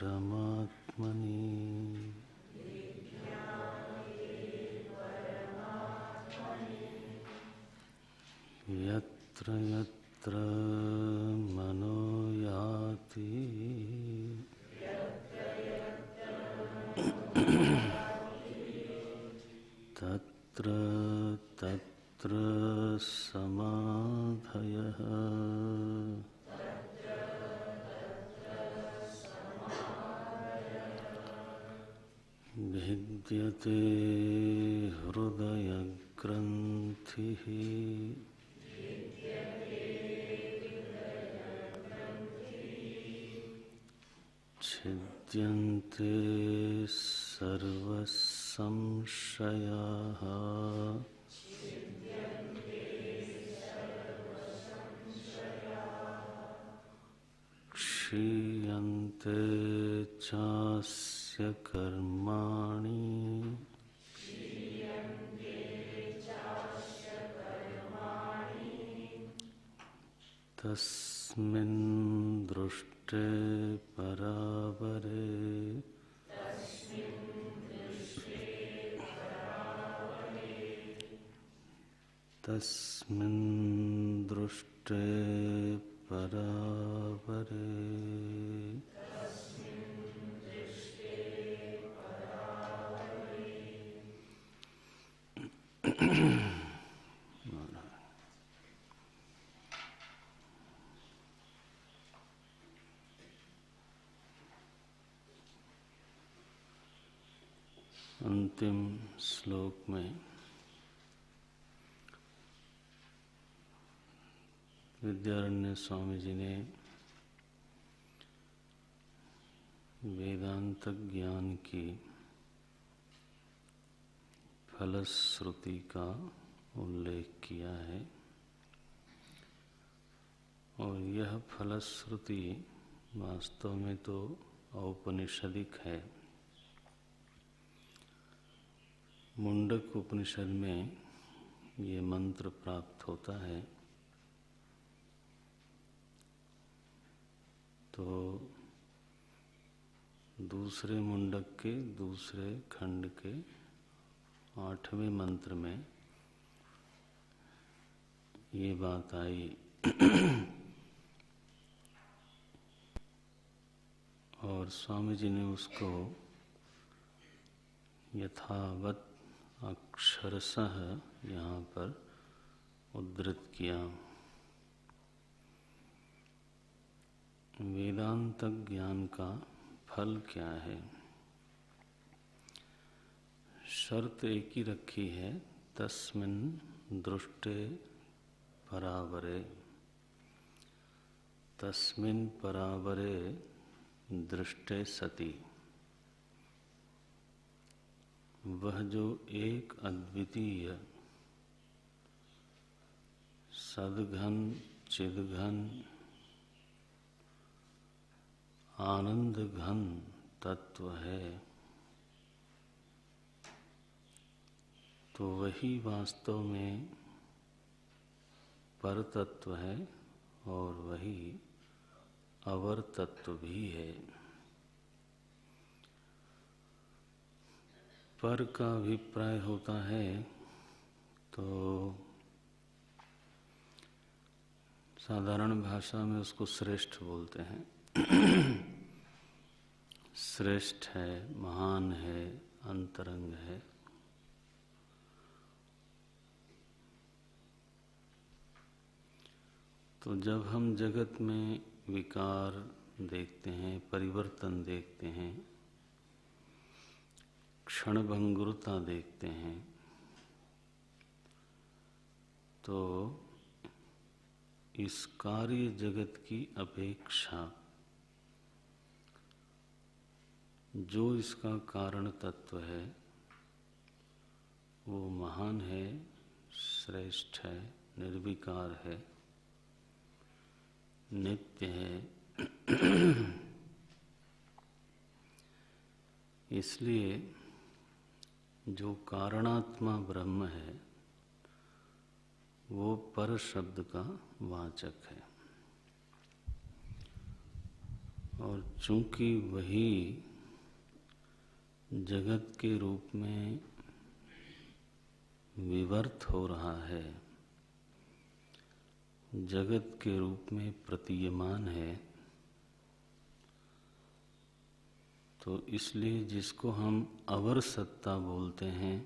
परमात्मनि यत्र यत्र मनो याति तत्र तत्र समाधयः भिद्यते हृदयग्रन्थिः छिद्यन्ते सर्वसंशयाः क्षीयन्ते चास्य कर्माणि तस्मिन् दृष्टे परावरे तस्मिन् दृष्टे परावरे अंतिम श्लोक में विद्यारण्य स्वामी जी ने वेदांत ज्ञान की फलश्रुति का उल्लेख किया है और यह फलश्रुति वास्तव में तो औपनिषदिक है। मुंडक उपनिषद में ये मंत्र प्राप्त होता है। तो दूसरे मुंडक के दूसरे खंड के 8वें मंत्र में ये बात आई और स्वामी जी ने उसको यथावत अक्षरशः यहाँ पर उद्धृत किया। वेदांत ज्ञान का फल क्या है? शर्त एक ही रखी है, तस्मिन् दृष्टे परावरे। तस्मिन् परावरे दृष्टे सति, वह जो एक अद्वितीय सद्घन चिद्घन आनंद घन तत्व है, तो वही वास्तव में पर तत्व है और वही अवर तत्व भी है। पर का अभिप्राय होता है तो साधारण भाषा में उसको श्रेष्ठ बोलते हैं। श्रेष्ठ है, महान है, अंतरंग है। तो जब हम जगत में विकार देखते हैं, परिवर्तन देखते हैं, क्षणभंगुरता देखते हैं, तो इस कार्य जगत की अपेक्षा जो इसका कारण तत्व है वो महान है, श्रेष्ठ है, निर्विकार है, नित्य है। इसलिए जो कारणात्मा ब्रह्म है वो पर शब्द का वाचक है और चूंकि वही जगत के रूप में विवर्त हो रहा है, जगत के रूप में प्रतीयमान है, तो इसलिए जिसको हम अवर सत्ता बोलते हैं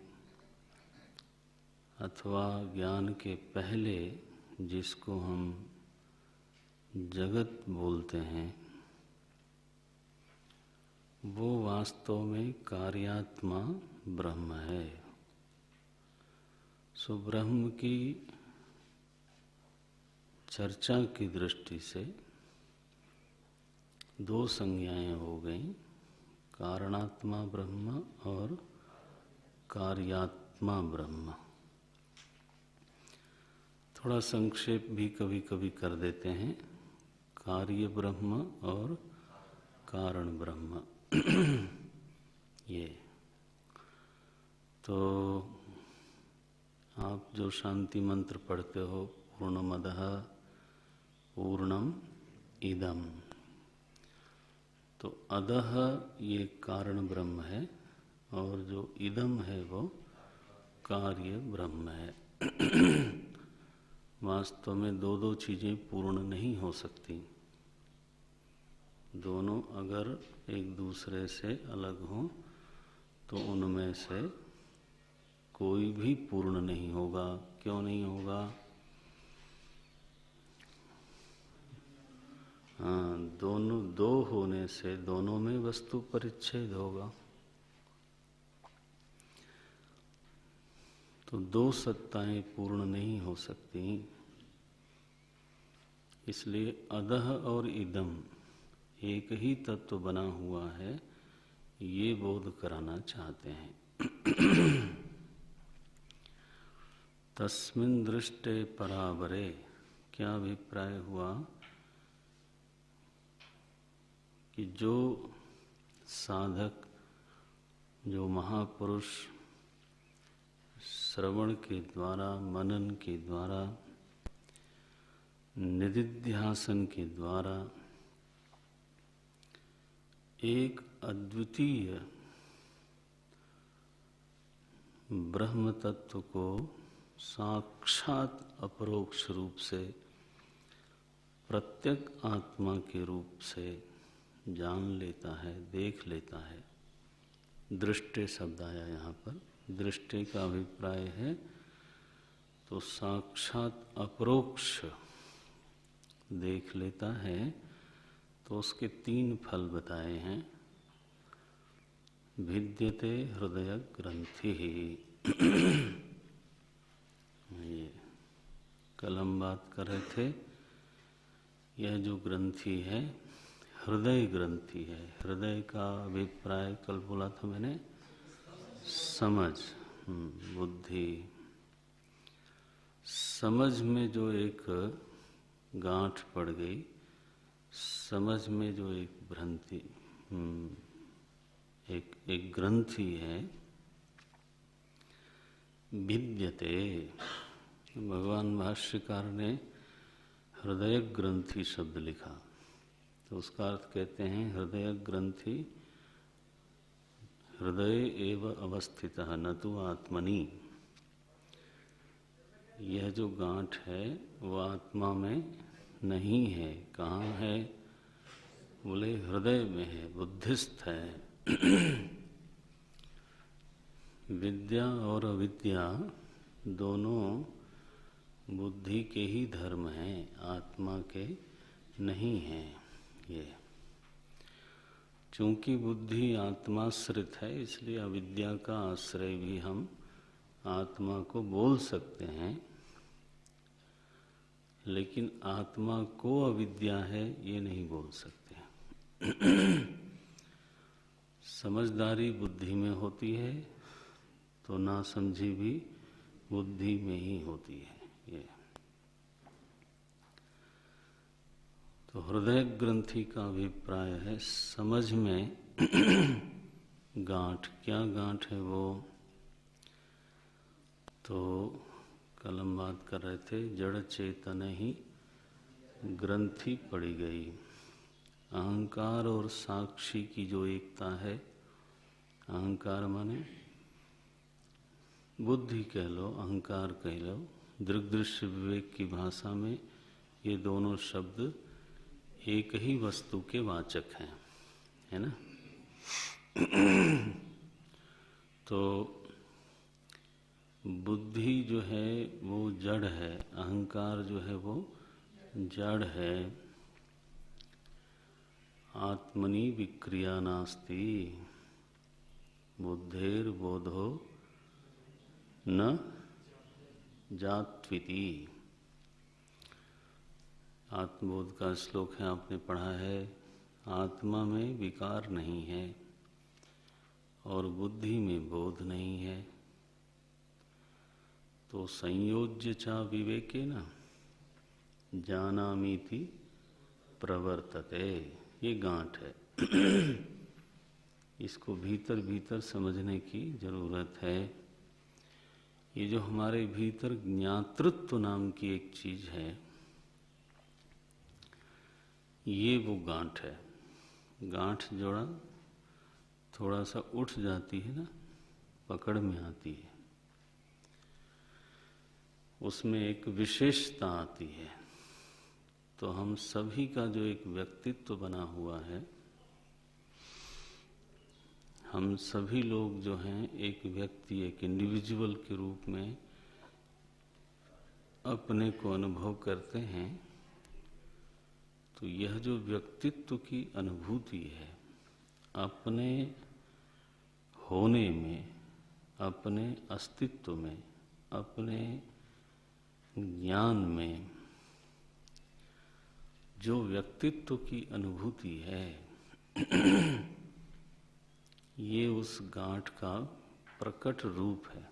अथवा ज्ञान के पहले जिसको हम जगत बोलते हैं, वो वास्तव में कार्यात्मा ब्रह्म है। सो ब्रह्म की चर्चा की दृष्टि से दो संज्ञाएं हो गईं, कारणात्मा ब्रह्म और कार्यात्मा ब्रह्म। थोड़ा संक्षेप भी कभी कभी कर देते हैं, कार्य ब्रह्म और कारण ब्रह्म। ये तो आप जो शांति मंत्र पढ़ते हो, पूर्णमदः पूर्णम इदम, तो अदह ये कारण ब्रह्म है और जो इदम है वो कार्य ब्रह्म है। वास्तव में दो दो चीजें पूर्ण नहीं हो सकती, दोनों अगर एक दूसरे से अलग हों तो उनमें से कोई भी पूर्ण नहीं होगा। क्यों नहीं होगा? हाँ, दोनों दो होने से दोनों में वस्तु परिच्छेद होगा। तो दो सत्ताएं पूर्ण नहीं हो सकती, इसलिए अदह और इदम एक ही तत्व बना हुआ है, ये बोध कराना चाहते हैं। तस्मिन् दृष्टे परावरे, क्या अभिप्राय हुआ कि जो साधक, जो महापुरुष श्रवण के द्वारा, मनन के द्वारा, निदिध्यासन के द्वारा एक अद्वितीय ब्रह्म तत्व को साक्षात अपरोक्ष रूप से प्रत्यक आत्मा के रूप से जान लेता है, देख लेता है। दृष्टे शब्द आया यहाँ पर, दृष्टि का अभिप्राय है तो साक्षात अपरोक्ष देख लेता है, तो उसके तीन फल बताए हैं। भिद्यते हृदय ग्रंथि, ये कल हम बात कर रहे थे, यह जो ग्रंथि है हृदय ग्रंथि है। हृदय का अभिप्राय कल बोला था मैंने, समझ, बुद्धि। समझ में जो एक गांठ पड़ गई, समझ में जो एक भ्रांति, एक ग्रंथि है, भिद्यते। भगवान भाष्यकार ने हृदय ग्रंथि शब्द लिखा, तो उसका अर्थ कहते हैं हृदय ग्रंथि हृदय एव अवस्थितः न तु आत्मनि। यह जो गांठ है वो आत्मा में नहीं है। कहाँ है? बोले हृदय में है, बुद्धिस्थ है। विद्या और अविद्या दोनों बुद्धि के ही धर्म हैं, आत्मा के नहीं हैं। ये चूंकि बुद्धि आत्माश्रित है, इसलिए अविद्या का आश्रय भी हम आत्मा को बोल सकते हैं, लेकिन आत्मा को अविद्या है ये नहीं बोल सकते। समझदारी बुद्धि में होती है तो नासमझी भी बुद्धि में ही होती है। ये तो हृदय ग्रंथि का अभिप्राय है समझ में गांठ। क्या गांठ है वो? तो कल हम बात कर रहे थे, जड़ चेतन ही ग्रंथि पड़ी गई। अहंकार और साक्षी की जो एकता है, अहंकार माने बुद्धि कह लो, अहंकार कह लो, दृग्दृश्य विवेक की भाषा में ये दोनों शब्द एक ही वस्तु के वाचक हैं, है ना। तो बुद्धि जो है वो जड़ है, अहंकार जो है वो जड़ है। आत्मनि विक्रिया नास्ति, बुद्धेर बोधो न जात्विति। आत्मबोध का श्लोक है, आपने पढ़ा है। आत्मा में विकार नहीं है और बुद्धि में बोध नहीं है, तो संयोज्य चा विवेके न जानामीति प्रवर्तते, ये गांठ है। इसको भीतर भीतर समझने की जरूरत है। ये जो हमारे भीतर ज्ञातृत्व नाम की एक चीज है, ये वो गांठ है। गांठ जोड़ा थोड़ा सा उठ जाती है ना, पकड़ में आती है, उसमें एक विशेषता आती है। तो हम सभी का जो एक व्यक्तित्व बना हुआ है, हम सभी लोग जो हैं एक व्यक्ति, एक इंडिविजुअल के रूप में अपने को अनुभव करते हैं। तो यह जो व्यक्तित्व की अनुभूति है, अपने होने में, अपने अस्तित्व में, अपने ज्ञान में जो व्यक्तित्व की अनुभूति है, ये उस गांठ का प्रकट रूप है।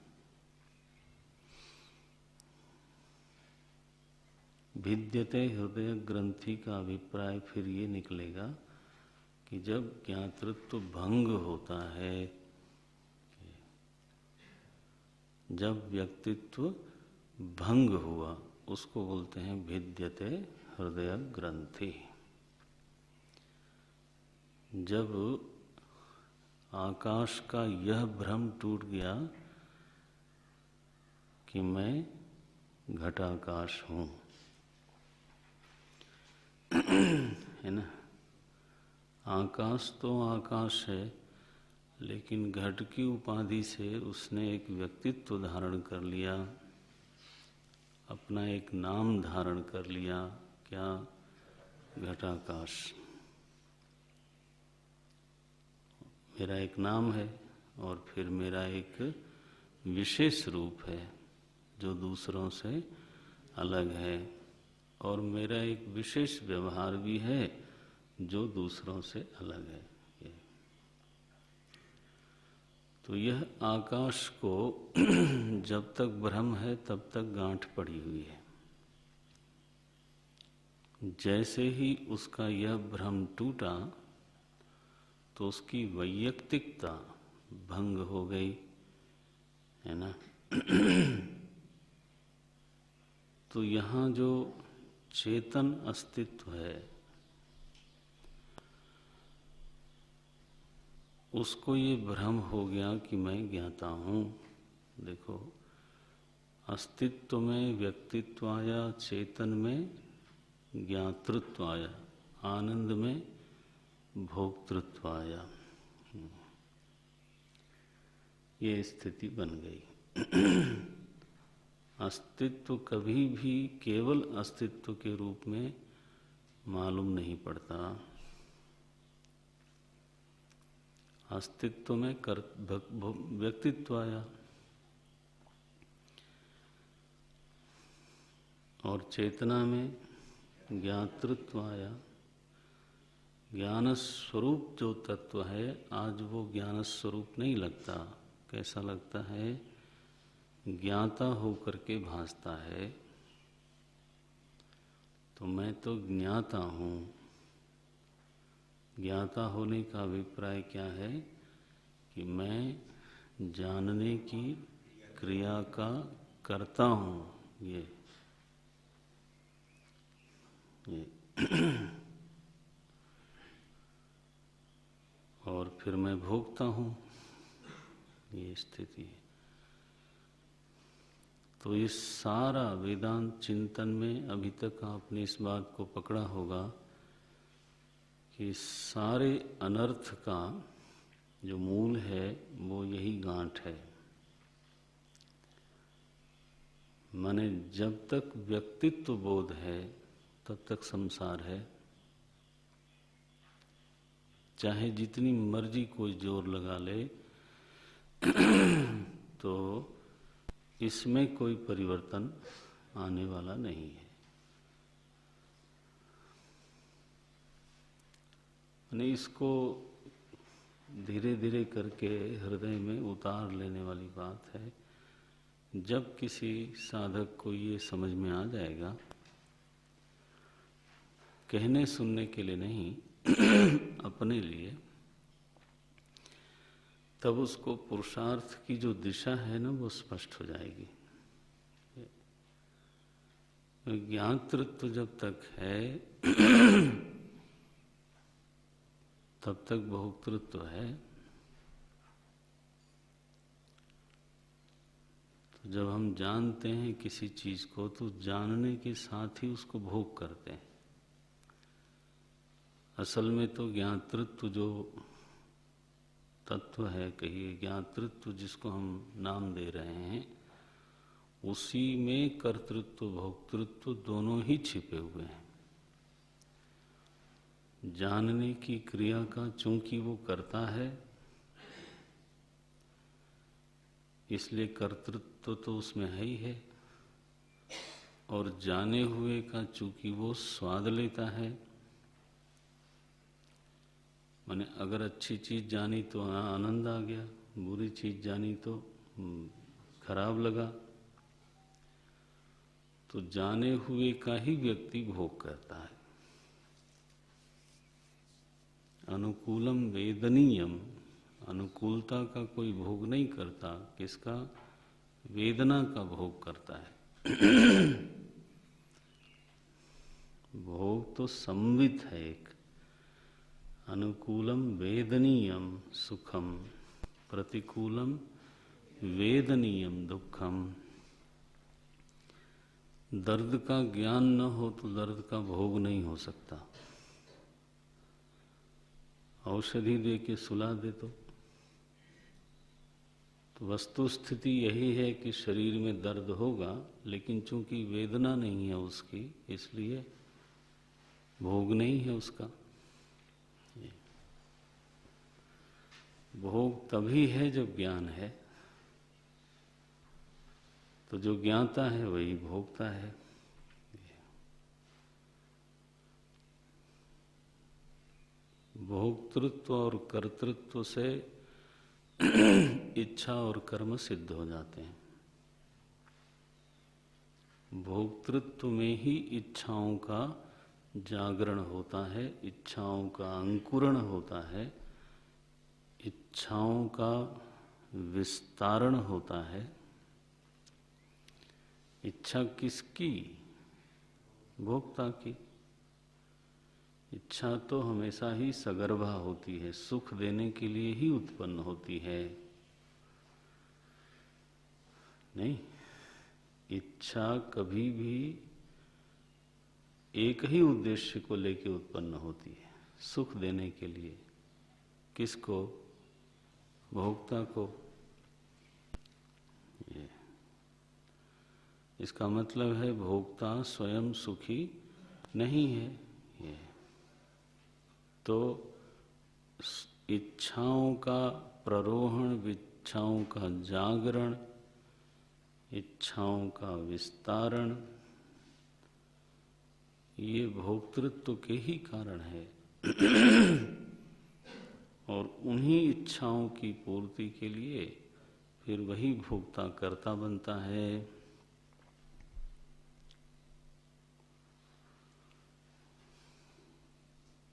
भिद्यते हृदय ग्रंथि का अभिप्राय फिर ये निकलेगा कि जब ज्ञातृत्व भंग होता है, जब व्यक्तित्व भंग हुआ, उसको बोलते हैं भिद्यते हृदय ग्रंथि। जब आकाश का यह भ्रम टूट गया कि मैं घटाकाश हूँ, है ना। आकाश तो आकाश है, लेकिन घट की उपाधि से उसने एक व्यक्तित्व धारण कर लिया, अपना एक नाम धारण कर लिया। क्या? घटाकाश। मेरा एक नाम है और फिर मेरा एक विशेष रूप है जो दूसरों से अलग है, और मेरा एक विशेष व्यवहार भी है जो दूसरों से अलग है। तो यह आकाश को जब तक भ्रम है तब तक गांठ पड़ी हुई है। जैसे ही उसका यह भ्रम टूटा तो उसकी वैयक्तिकता भंग हो गई, है ना। तो यहाँ जो चेतन अस्तित्व है, उसको ये भ्रम हो गया कि मैं ज्ञाता हूँ। देखो, अस्तित्व में व्यक्तित्व आया, चेतन में ज्ञातृत्व आया, आनंद में भोक्तृत्व आया। ये स्थिति बन गई। अस्तित्व कभी भी केवल अस्तित्व के रूप में मालूम नहीं पड़ता। अस्तित्व में व्यक्तित्व आया और चेतना में ज्ञातृत्व आया। ज्ञान स्वरूप जो तत्व है, आज वो ज्ञान स्वरूप नहीं लगता। कैसा लगता है? ज्ञाता होकर के भासता है। तो मैं तो ज्ञाता हूँ। ज्ञाता होने का अभिप्राय क्या है? कि मैं जानने की क्रिया का करता हूँ। ये फिर मैं भोगता हूँ, ये स्थिति है। तो इस सारा वेदांत चिंतन में अभी तक आपने इस बात को पकड़ा होगा कि सारे अनर्थ का जो मूल है वो यही गांठ है। माने जब तक व्यक्तित्व बोध है तब तक संसार है, चाहे जितनी मर्जी कोई जोर लगा ले तो इसमें कोई परिवर्तन आने वाला नहीं है। यानी इसको धीरे धीरे करके हृदय में उतार लेने वाली बात है। जब किसी साधक को ये समझ में आ जाएगा, कहने सुनने के लिए नहीं अपने लिए, तब उसको पुरुषार्थ की जो दिशा है ना वो स्पष्ट हो जाएगी। ज्ञातृत्व जब तक है तब तक भोक्तृत्व है। तो जब हम जानते हैं किसी चीज को तो जानने के साथ ही उसको भोग करते हैं। असल में तो ज्ञातृत्व जो तत्व है, कहिए ज्ञातृत्व जिसको हम नाम दे रहे हैं, उसी में कर्तृत्व भोक्तृत्व दोनों ही छिपे हुए हैं। जानने की क्रिया का चूंकि वो करता है, इसलिए कर्तृत्व तो उसमें है ही है, और जाने हुए का चूंकि वो स्वाद लेता है। माने अगर अच्छी चीज जानी तो आनंद आ गया, बुरी चीज जानी तो खराब लगा। तो जाने हुए का ही व्यक्ति भोग करता है। अनुकूलम वेदनीयम, अनुकूलता का कोई भोग नहीं करता, किसका? वेदना का भोग करता है। भोग तो संवित है एक। अनुकूलम वेदनीयम सुखम, प्रतिकूलम वेदनीयम दुखम। दर्द का ज्ञान न हो तो दर्द का भोग नहीं हो सकता। औषधि दे के सुला दे तो वस्तु स्थिति यही है कि शरीर में दर्द होगा, लेकिन चूंकि वेदना नहीं है उसकी, इसलिए भोग नहीं है उसका। भोग तभी है जब ज्ञान है। तो जो ज्ञाता है वही भोगता है। भोक्तृत्व और कर्तृत्व से इच्छा और कर्म सिद्ध हो जाते हैं। भोक्तृत्व में ही इच्छाओं का जागरण होता है, इच्छाओं का अंकुरण होता है, इच्छाओं का विस्तारण होता है। इच्छा किसकी? भोक्ता की। इच्छा तो हमेशा ही सगर्भा होती है, सुख देने के लिए ही उत्पन्न होती है। नहीं, इच्छा कभी भी एक ही उद्देश्य को लेकर उत्पन्न होती है, सुख देने के लिए। किसको? भोक्ता को। ये इसका मतलब है भोक्ता स्वयं सुखी नहीं है। ये तो इच्छाओं का प्ररोहण, इच्छाओं का जागरण, इच्छाओं का विस्तारण, ये भोक्तृत्व के ही कारण है। और उन्हीं इच्छाओं की पूर्ति के लिए फिर वही भोक्ता कर्ता बनता है।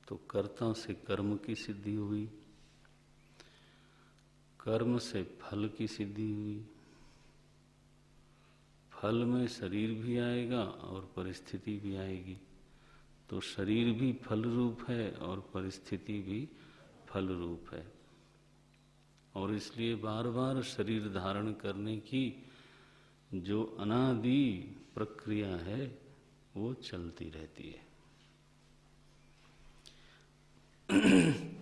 तो कर्ता से कर्म की सिद्धि हुई, कर्म से फल की सिद्धि हुई, फल में शरीर भी आएगा और परिस्थिति भी आएगी। तो शरीर भी फल रूप है और परिस्थिति भी फल रूप है। और इसलिए बार बार शरीर धारण करने की जो अनादि प्रक्रिया है वो चलती रहती है।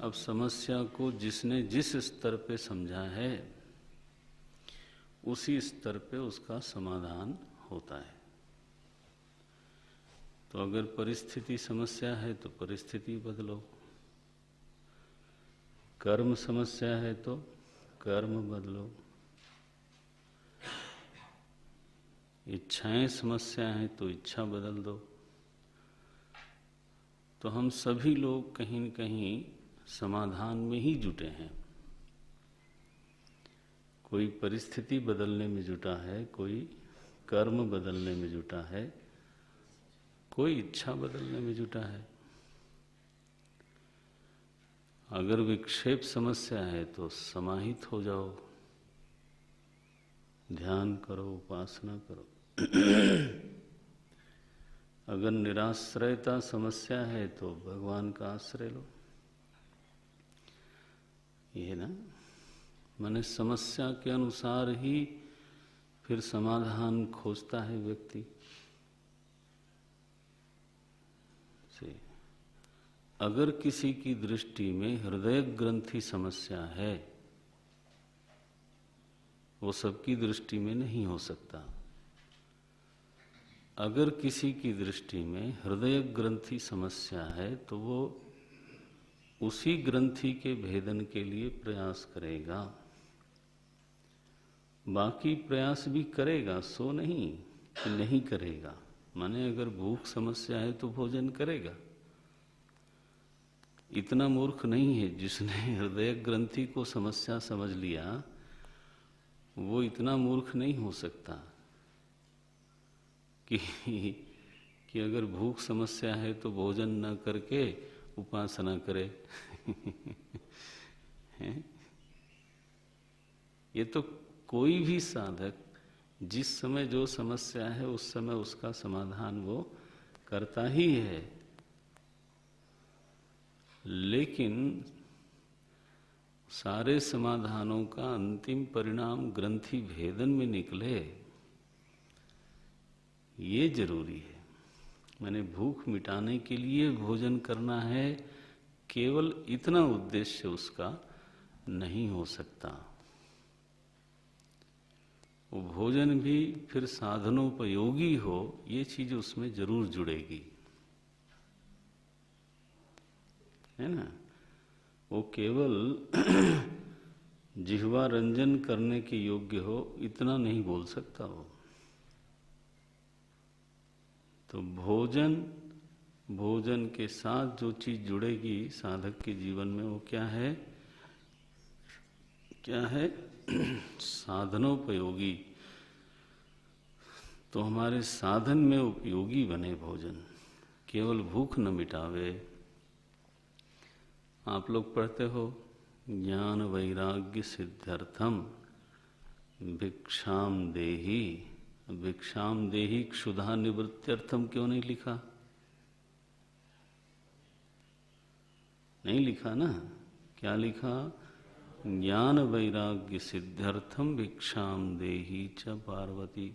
अब समस्या को जिसने जिस स्तर पे समझा है उसी स्तर पे उसका समाधान होता है। तो अगर परिस्थिति समस्या है तो परिस्थिति बदलो, कर्म समस्या है तो कर्म बदलो, इच्छाएं समस्या है तो इच्छा बदल दो। तो हम सभी लोग कहीं न कहीं समाधान में ही जुटे हैं। कोई परिस्थिति बदलने में जुटा है, कोई कर्म बदलने में जुटा है, कोई इच्छा बदलने में जुटा है। अगर विक्षेप समस्या है तो समाहित हो जाओ, ध्यान करो, उपासना करो। अगर निराश्रयता समस्या है तो भगवान का आश्रय लो। ये ना, माने समस्या के अनुसार ही फिर समाधान खोजता है व्यक्ति। से अगर किसी की दृष्टि में हृदय ग्रंथि समस्या है, वो सबकी दृष्टि में नहीं हो सकता। अगर किसी की दृष्टि में हृदय ग्रंथि समस्या है तो वो उसी ग्रंथि के भेदन के लिए प्रयास करेगा। बाकी प्रयास भी करेगा, सो नहीं कि नहीं करेगा। माने अगर भूख समस्या है तो भोजन करेगा। इतना मूर्ख नहीं है जिसने हृदय ग्रंथि को समस्या समझ लिया, वो इतना मूर्ख नहीं हो सकता कि अगर भूख समस्या है तो भोजन न करके उपासना करे। ये तो कोई भी साधक जिस समय जो समस्या है उस समय उसका समाधान वो करता ही है। लेकिन सारे समाधानों का अंतिम परिणाम ग्रंथि भेदन में निकले, ये जरूरी है। मैंने भूख मिटाने के लिए भोजन करना है, केवल इतना उद्देश्य उसका नहीं हो सकता। वो भोजन भी फिर साधनोपयोगी हो, ये चीज उसमें जरूर जुड़ेगी, है ना। वो केवल जिह्वा रंजन करने के योग्य हो, इतना नहीं बोल सकता वो। तो भोजन के साथ जो चीज जुड़ेगी साधक के जीवन में, वो क्या है? क्या है? साधनोपयोगी। तो हमारे साधन में उपयोगी बने भोजन, केवल भूख न मिटावे। आप लोग पढ़ते हो, ज्ञान वैराग्य सिद्ध्यर्थम भिक्षाम देहि। भिक्षाम देहि क्षुधा निवृत्त्यर्थम क्यों नहीं लिखा? नहीं लिखा ना। क्या लिखा? ज्ञान वैराग्य सिद्ध्यर्थम भिक्षाम देहि च पार्वती।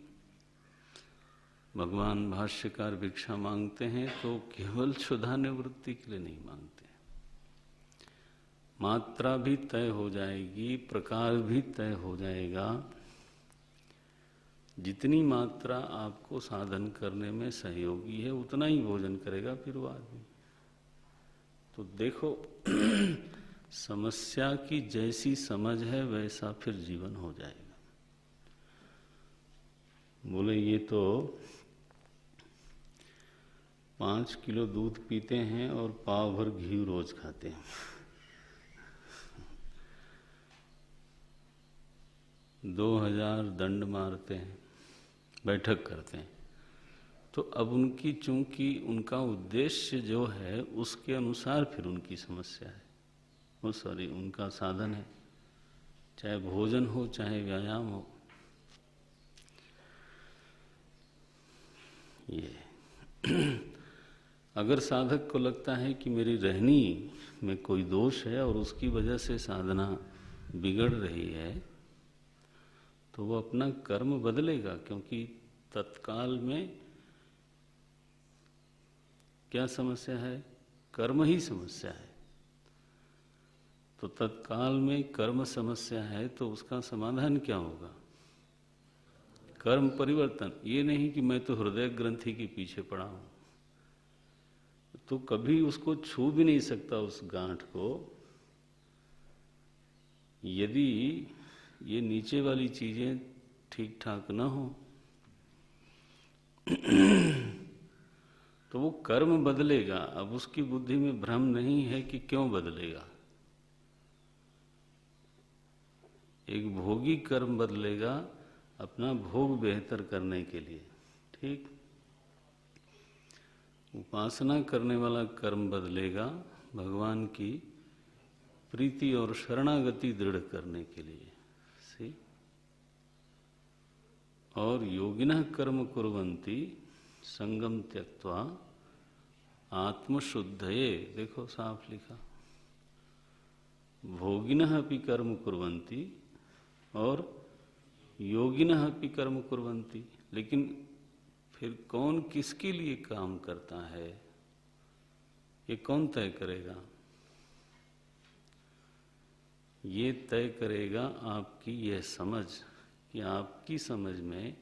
भगवान भाष्यकार भिक्षा मांगते हैं तो केवल क्षुधा निवृत्ति के लिए नहीं मांगते। मात्रा भी तय हो जाएगी, प्रकार भी तय हो जाएगा। जितनी मात्रा आपको साधन करने में सहयोगी है उतना ही भोजन करेगा फिर वो आदमी। तो देखो समस्या की जैसी समझ है वैसा फिर जीवन हो जाएगा। बोले ये तो 5 किलो दूध पीते हैं और पाव भर घी रोज खाते हैं। 2000 दंड मारते हैं, बैठक करते हैं। तो अब उनकी चूंकि उनका उद्देश्य जो है उसके अनुसार फिर उनकी समस्या है, वो सॉरी उनका साधन है, चाहे भोजन हो चाहे व्यायाम हो। ये अगर साधक को लगता है कि मेरी रहनी में कोई दोष है और उसकी वजह से साधना बिगड़ रही है तो वो अपना कर्म बदलेगा, क्योंकि तत्काल में क्या समस्या है? कर्म ही समस्या है। तो तत्काल में कर्म समस्या है तो उसका समाधान क्या होगा? कर्म परिवर्तन। ये नहीं कि मैं तो हृदय ग्रंथि के पीछे पड़ा हूं, तो कभी उसको छू भी नहीं सकता उस गांठ को। यदि ये नीचे वाली चीजें ठीक ठाक ना हो तो वो कर्म बदलेगा। अब उसकी बुद्धि में भ्रम नहीं है कि क्यों बदलेगा। एक भोगी कर्म बदलेगा अपना भोग बेहतर करने के लिए, ठीक। उपासना करने वाला कर्म बदलेगा भगवान की प्रीति और शरणागति दृढ़ करने के लिए, सी। और योगिनः कर्म कुर्वन्ति संगम त्यक्त्वा आत्मशुद्धये, देखो साफ लिखा, भोगिनः अपि कर्म कुर्वन्ति और योगिनः अपि कर्म कुर्वन्ति। लेकिन फिर कौन किसके लिए काम करता है, ये कौन तय करेगा? ये तय करेगा आपकी यह समझ कि आपकी समझ में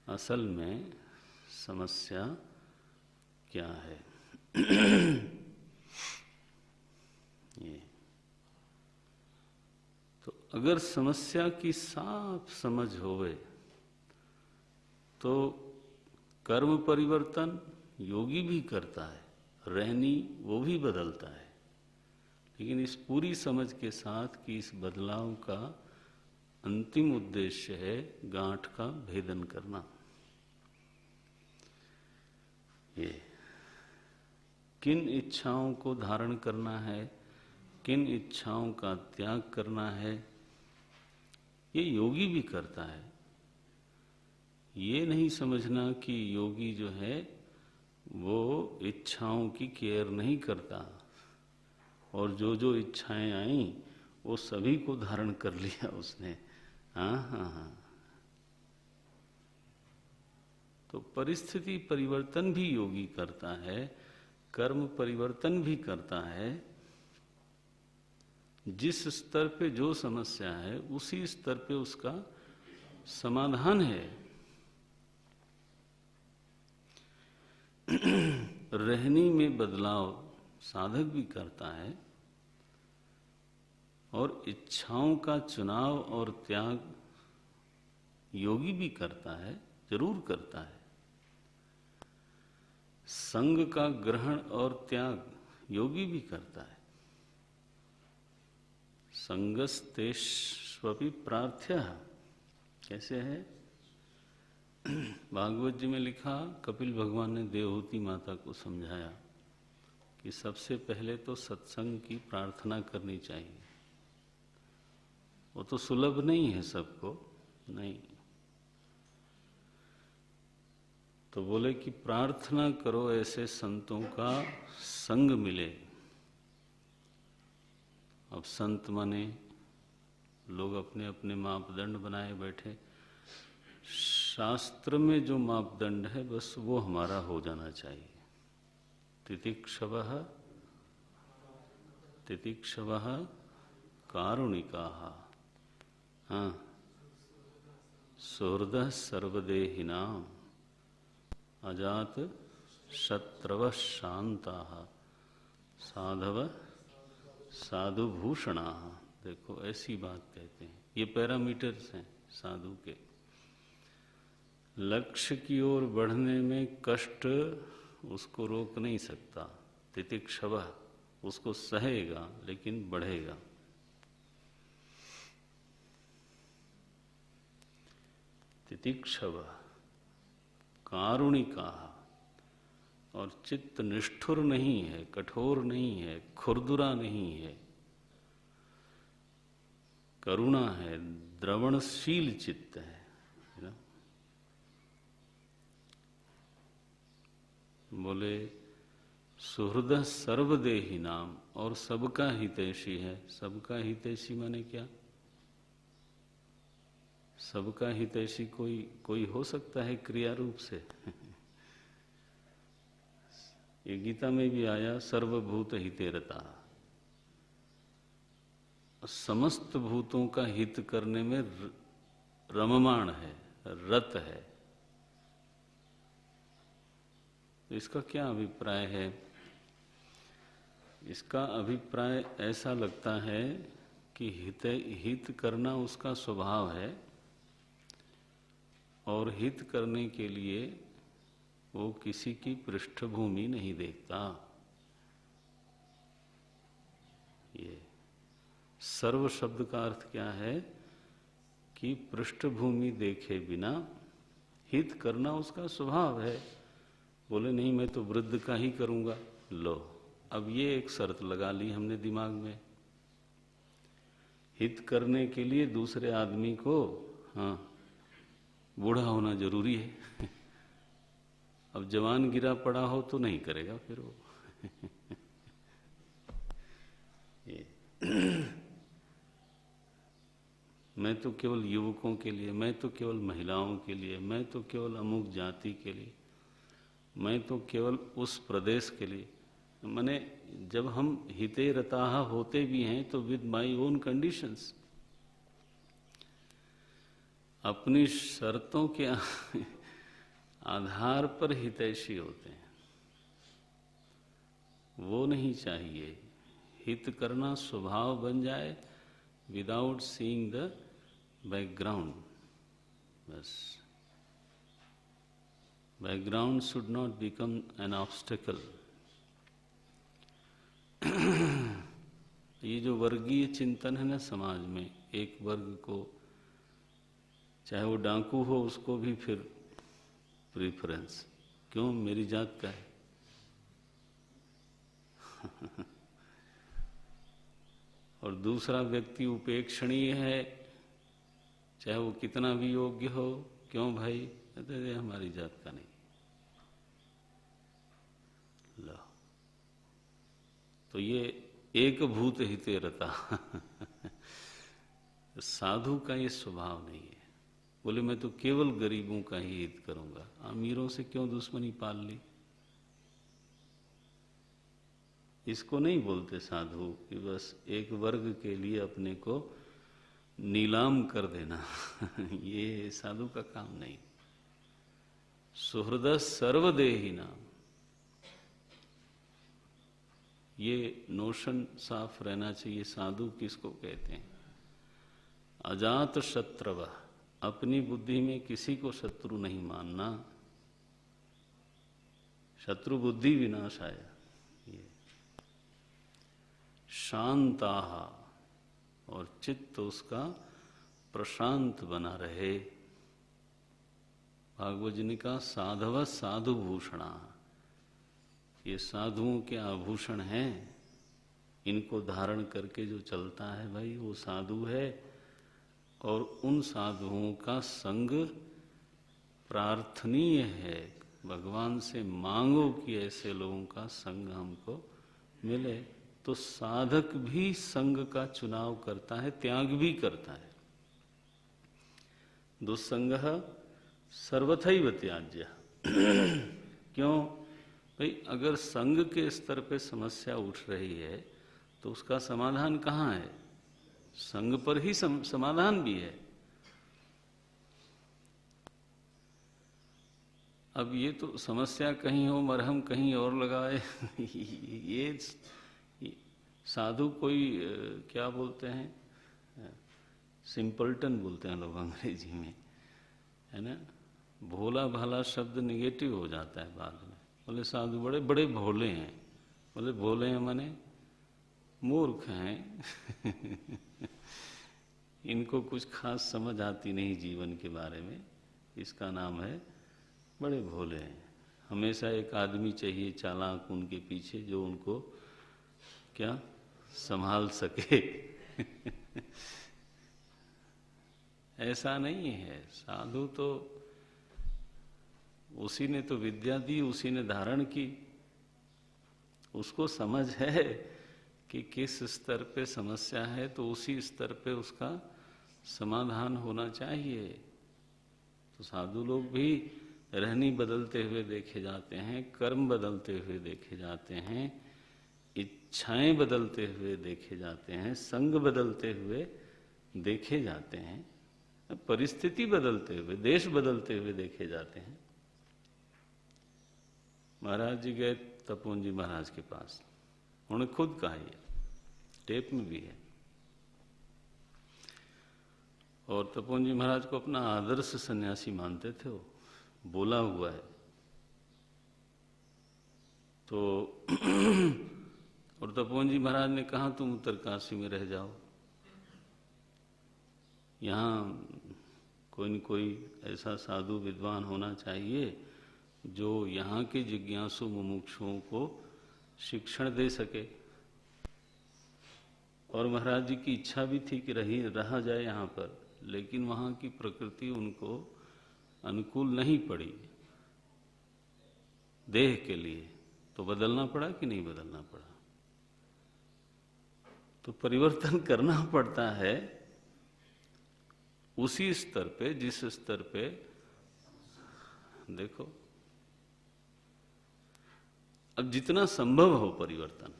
असल में समस्या क्या है। ये तो अगर समस्या की साफ समझ होवे तो कर्म परिवर्तन योगी भी करता है, रहनी वो भी बदलता है, लेकिन इस पूरी समझ के साथ कि इस बदलाव का अंतिम उद्देश्य है गांठ का भेदन करना। ये किन इच्छाओं को धारण करना है, किन इच्छाओं का त्याग करना है, ये योगी भी करता है। ये नहीं समझना कि योगी जो है वो इच्छाओं की केयर नहीं करता और जो जो इच्छाएं आई वो सभी को धारण कर लिया उसने। हाँ हाँ हाँ। तो परिस्थिति परिवर्तन भी योगी करता है, कर्म परिवर्तन भी करता है। जिस स्तर पे जो समस्या है उसी स्तर पे उसका समाधान है। रहनी में बदलाव साधक भी करता है और इच्छाओं का चुनाव और त्याग योगी भी करता है, जरूर करता है। संग का ग्रहण और त्याग योगी भी करता है। संगस्तेष्वपि प्रार्थ्य, कैसे है? भागवत जी में लिखा, कपिल भगवान ने देवहूति माता को समझाया कि सबसे पहले तो सत्संग की प्रार्थना करनी चाहिए। वो तो सुलभ नहीं है सबको, नहीं। तो बोले कि प्रार्थना करो ऐसे संतों का संग मिले। अब संत माने लोग अपने अपने मापदंड बनाए बैठे। शास्त्र में जो मापदंड है बस वो हमारा हो जाना चाहिए। तितिक्षवः कारुणिकाः, हाँ, सुहृदः सर्वदेहिनां अजात शत्रवः शांताः साधव साधुभूषणाः। देखो ऐसी बात कहते हैं। ये पैरामीटर्स हैं साधु के। लक्ष्य की ओर बढ़ने में कष्ट उसको रोक नहीं सकता। तितिक्षवः, उसको सहेगा लेकिन बढ़ेगा। तितिक्षवः कारुणिकाः, और चित्त निष्ठुर नहीं है, कठोर नहीं है, खुरदुरा नहीं है, करुणा है, द्रवणशील चित्त है ना? बोले सुहृद सर्वदेही नाम, और सबका हितैषी है। सबका हितैषी माने क्या? सबका हितैषी कोई हो सकता है क्रिया रूप से? ये गीता में भी आया, सर्वभूत हितेरता। समस्त भूतों का हित करने में रममाण है, रत है। तो इसका क्या अभिप्राय है? इसका अभिप्राय ऐसा लगता है कि हित करना उसका स्वभाव है, और हित करने के लिए वो किसी की पृष्ठभूमि नहीं देखता। ये सर्व शब्द का अर्थ क्या है कि पृष्ठभूमि देखे बिना हित करना उसका स्वभाव है। बोले नहीं, मैं तो वृद्ध का ही करूंगा। लो, अब ये एक शर्त लगा ली हमने दिमाग में, हित करने के लिए दूसरे आदमी को बूढ़ा होना जरूरी है। अब जवान गिरा पड़ा हो तो नहीं करेगा फिर वो। ये मैं तो केवल युवकों के लिए, मैं तो केवल महिलाओं के लिए, मैं तो केवल अमुक जाति के लिए, मैं तो केवल उस प्रदेश के लिए। माने जब हम हिते रताह होते भी हैं तो विद माई ओन कंडीशंस, अपनी शर्तों के आधार पर हितैषी होते हैं। वो नहीं चाहिए। हित करना स्वभाव बन जाए विदाउट सीइंग द बैकग्राउंड। बस, background should not become an obstacle. ये जो वर्गीय चिंतन है ना समाज में, एक वर्ग को, चाहे वो डाकू हो, उसको भी फिर प्रेफरेंस, क्यों? मेरी जात का है। और दूसरा व्यक्ति उपेक्षणीय है, चाहे वो कितना भी योग्य हो, क्यों भाई? कहते हमारी जात का नहीं। लो, तो ये एक भूत हिते रता। साधु का ये स्वभाव नहीं है। बोले मैं तो केवल गरीबों का ही हित करूंगा, अमीरों से क्यों दुश्मनी पाल ली? इसको नहीं बोलते साधु कि बस एक वर्ग के लिए अपने को नीलाम कर देना। ये साधु का काम नहीं। सुहृद सर्वदेही नाम, ये नोशन साफ रहना चाहिए। साधु किसको कहते हैं? अजात शत्रव, अपनी बुद्धि में किसी को शत्रु नहीं मानना। शत्रु बुद्धि विनाशाय। ये शांताः, और चित्त उसका प्रशांत बना रहे। भागवत जी ने कहा साधव साधु भूषणा, ये साधुओं के आभूषण हैं। इनको धारण करके जो चलता है भाई वो साधु है। और उन साधुओं का संग प्रार्थनीय है। भगवान से मांगो कि ऐसे लोगों का संग हमको मिले। तो साधक भी संग का चुनाव करता है, त्याग भी करता है। दुस्संगः सर्वथैव त्याज्य। क्यों भाई? अगर संग के स्तर पे समस्या उठ रही है तो उसका समाधान कहाँ है? संग पर ही समाधान भी है। अब ये तो समस्या कहीं हो, मरहम कहीं और लगाए। ये साधु कोई क्या बोलते हैं, सिंपल्टन बोलते हैं लोग अंग्रेजी में, है ना। भोला भाला शब्द निगेटिव हो जाता है बाद में। बोले साधु बड़े बड़े भोले हैं। बोले भोले हैं माने मूर्ख हैं। इनको कुछ खास समझ आती नहीं जीवन के बारे में, इसका नाम है बड़े भोले हैं। हमेशा एक आदमी चाहिए चालाक उनके पीछे, जो उनको क्या संभाल सके। ऐसा नहीं है। साधु तो उसी ने तो विद्या दी, उसी ने धारण की। उसको समझ है कि किस स्तर पे समस्या है, तो उसी स्तर पे उसका समाधान होना चाहिए। तो साधु लोग भी रहनी बदलते हुए देखे जाते हैं, कर्म बदलते हुए देखे जाते हैं, इच्छाएं बदलते हुए देखे जाते हैं, संग बदलते हुए देखे जाते हैं, परिस्थिति बदलते हुए, देश बदलते हुए देखे जाते हैं। महाराज जी गए तपोवन जी महाराज के पास, उन्होंने खुद कहा, ये टेप में भी है। और तपोवन जी महाराज को अपना आदर्श सन्यासी मानते थे, वो बोला हुआ है। तो और तपोवन जी महाराज ने कहा तुम उत्तरकाशी में रह जाओ, यहाँ कोई न कोई ऐसा साधु विद्वान होना चाहिए जो यहाँ के जिज्ञासु मुमुक्षुओं को शिक्षण दे सके। और महाराज जी की इच्छा भी थी कि रहा जाए यहाँ पर, लेकिन वहाँ की प्रकृति उनको अनुकूल नहीं पड़ी देह के लिए, तो बदलना पड़ा कि नहीं बदलना पड़ा। तो परिवर्तन करना पड़ता है उसी स्तर पे जिस स्तर पे, देखो अब जितना संभव हो परिवर्तन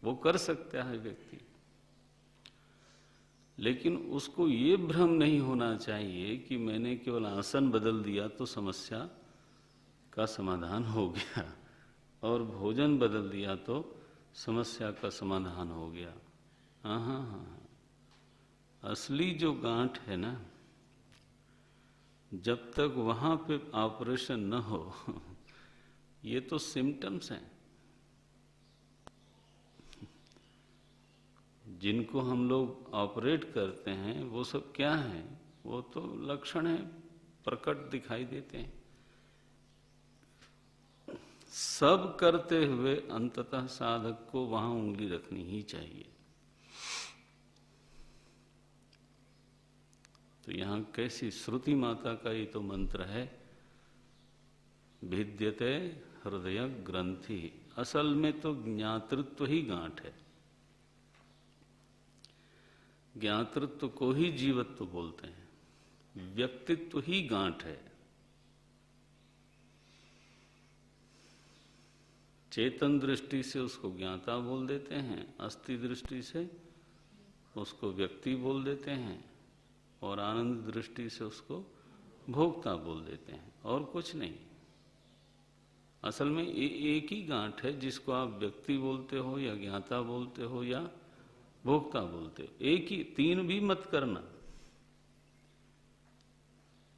वो कर सकता है व्यक्ति, लेकिन उसको ये भ्रम नहीं होना चाहिए कि मैंने केवल आसन बदल दिया तो समस्या का समाधान हो गया, और भोजन बदल दिया तो समस्या का समाधान हो गया। हाँ हाँ हाँ, असली जो गांठ है ना, जब तक वहां पे ऑपरेशन न हो ये तो सिम्टम्स हैं जिनको हम लोग ऑपरेट करते हैं, वो सब क्या है, वो तो लक्षण है, प्रकट दिखाई देते हैं। सब करते हुए अंततः साधक को वहां उंगली रखनी ही चाहिए। तो यहाँ कैसी श्रुति माता का ये तो मंत्र है, भिद्यते हृदय ग्रंथि। असल में तो ज्ञातृत्व ही गांठ है, ज्ञातृत्व को ही जीवत्व बोलते हैं, व्यक्तित्व ही गांठ है। चेतन दृष्टि से उसको ज्ञाता बोल देते हैं, अस्थि दृष्टि से उसको व्यक्ति बोल देते हैं, और आनंद दृष्टि से उसको भोक्ता बोल देते हैं, और कुछ नहीं। असल में एक ही गांठ है जिसको आप व्यक्ति बोलते हो या ज्ञाता बोलते हो या भोक्ता बोलते हो। एक ही, तीन भी मत करना,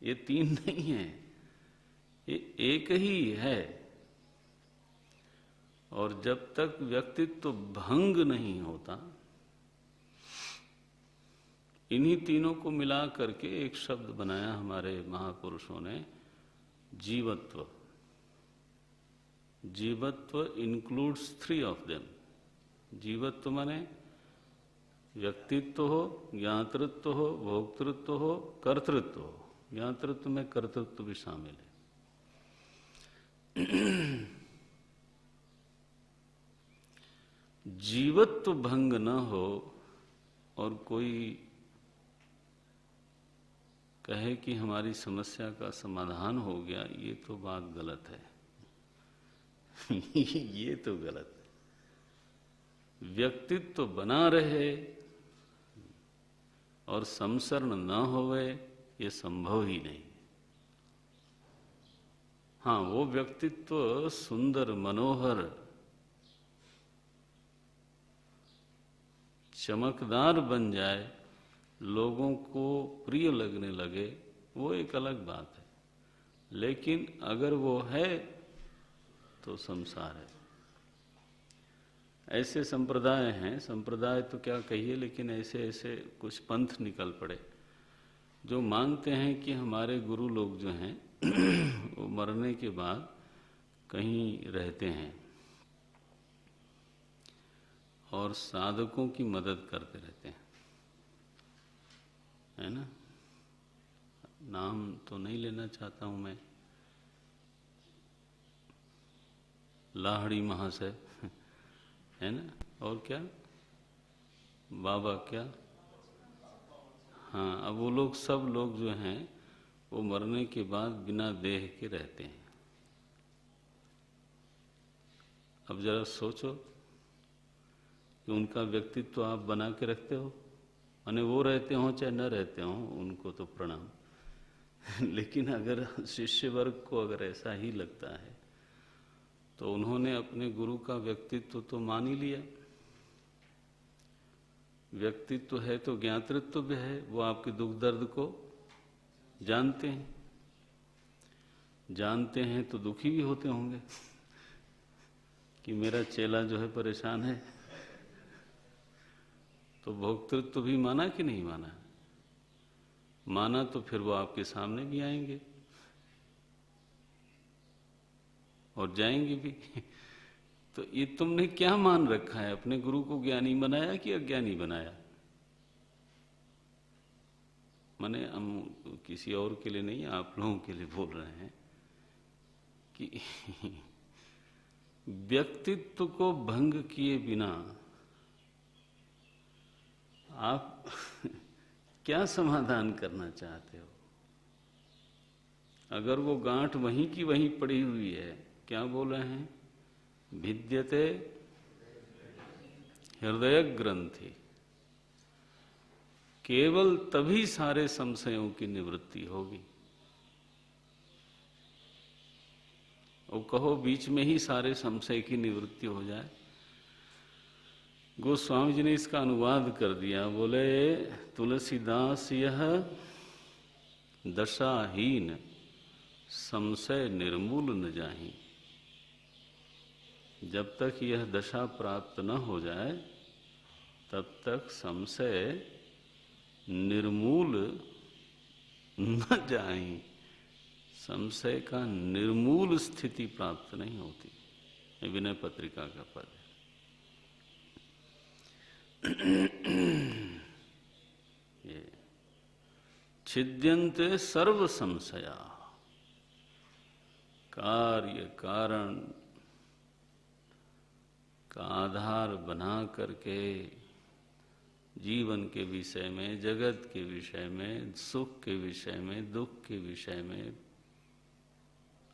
ये तीन नहीं है, ये एक ही है। और जब तक व्यक्तित्व भंग नहीं होता, इन्हीं तीनों को मिला करके एक शब्द बनाया हमारे महापुरुषों ने, जीवत्व। जीवत्व इंक्लूड्स 3 ऑफ देम। जीवत्व माने व्यक्तित्व हो, ज्ञातृत्व हो, भोक्तृत्व हो, कर्तृत्व हो। ज्ञातृत्व में कर्तृत्व भी शामिल है। जीवत्व भंग न हो और कोई कहे कि हमारी समस्या का समाधान हो गया, ये तो बात गलत है। ये तो गलत है। व्यक्तित्व बना रहे और संसरण न होवे, ये संभव ही नहीं। हाँ, वो व्यक्तित्व सुंदर, मनोहर, चमकदार बन जाए, लोगों को प्रिय लगने लगे, वो एक अलग बात है। लेकिन अगर वो है तो संसार है। ऐसे संप्रदाय हैं, संप्रदाय तो क्या कहिए, लेकिन ऐसे ऐसे कुछ पंथ निकल पड़े जो मानते हैं कि हमारे गुरु लोग जो हैं वो मरने के बाद कहीं रहते हैं और साधकों की मदद करते रहते हैं, है ना। नाम तो नहीं लेना चाहता हूं मैं। लाहड़ी महाशय है ना, और क्या बाबा क्या, हाँ। अब वो लोग सब लोग जो हैं वो मरने के बाद बिना देह के रहते हैं। अब जरा सोचो कि उनका व्यक्तित्व तो आप बना के रखते हो, माने वो रहते हों चाहे न रहते हों, उनको तो प्रणाम लेकिन अगर शिष्य वर्ग को अगर ऐसा ही लगता है तो उन्होंने अपने गुरु का व्यक्तित्व तो मान ही लिया। व्यक्तित्व है तो ज्ञातृत्व भी है, वो आपके दुख दर्द को जानते हैं, जानते हैं तो दुखी भी होते होंगे कि मेरा चेला जो है परेशान है। तो भोक्तृत्व भी माना कि नहीं माना? माना तो फिर वो आपके सामने भी आएंगे और जाएंगे भी तो ये तुमने क्या मान रखा है? अपने गुरु को ज्ञानी बनाया कि अज्ञानी बनाया? माने हम किसी और के लिए नहीं, आप लोगों के लिए बोल रहे हैं कि व्यक्तित्व को भंग किए बिना आप क्या समाधान करना चाहते हो? अगर वो गांठ वहीं की वहीं पड़ी हुई है, क्या बोल रहे हैं? भिद्यते हृदय ग्रंथि, केवल तभी सारे संशयों की निवृत्ति होगी। और कहो बीच में ही सारे संशय की निवृत्ति हो जाए। गोस्वामी जी ने इसका अनुवाद कर दिया, बोले तुलसीदास यह दशाहीन संशय निर्मूल न जाहि। जब तक यह दशा प्राप्त न हो जाए तब तक संशय निर्मूल न जाहि। संशय का निर्मूल स्थिति प्राप्त नहीं होती। ये विनय पत्रिका का पद है। ये छिद्यन्ते सर्व संशया, कार्य कारण का आधार बना करके जीवन के विषय में, जगत के विषय में, सुख के विषय में, दुख के विषय में,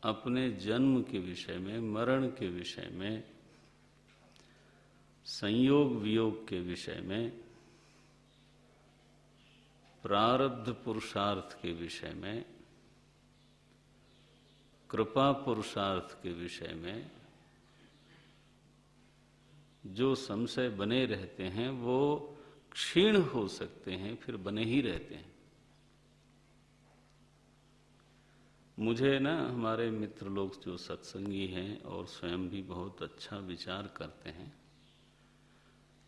अपने जन्म के विषय में, मरण के विषय में, संयोग वियोग के विषय में, प्रारब्ध पुरुषार्थ के विषय में, कृपा पुरुषार्थ के विषय में जो संशय बने रहते हैं वो क्षीण हो सकते हैं, फिर बने ही रहते हैं। मुझे ना हमारे मित्र लोग जो सत्संगी हैं और स्वयं भी बहुत अच्छा विचार करते हैं,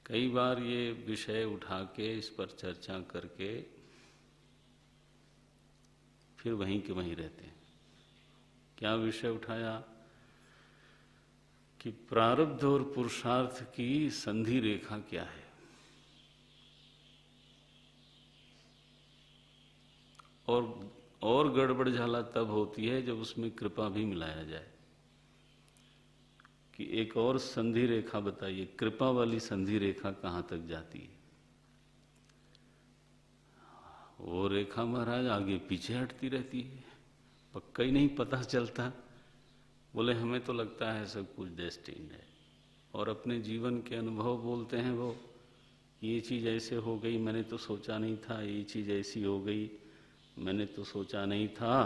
कई बार ये विषय उठा के इस पर चर्चा करके फिर वहीं के वहीं रहते हैं। क्या विषय उठाया कि प्रारब्ध और पुरुषार्थ की संधि रेखा क्या है, और गड़बड़ झाला तब होती है जब उसमें कृपा भी मिलाया जाए। कि एक और संधि रेखा बताइए, कृपा वाली संधि रेखा कहाँ तक जाती है? वो रेखा महाराज आगे पीछे हटती रहती है, पक्का ही नहीं पता चलता। बोले हमें तो लगता है सब कुछ डेस्टिन्ड है, और अपने जीवन के अनुभव बोलते हैं वो, ये चीज़ ऐसे हो गई, मैंने तो सोचा नहीं था, ये चीज़ ऐसी हो गई, मैंने तो सोचा नहीं था।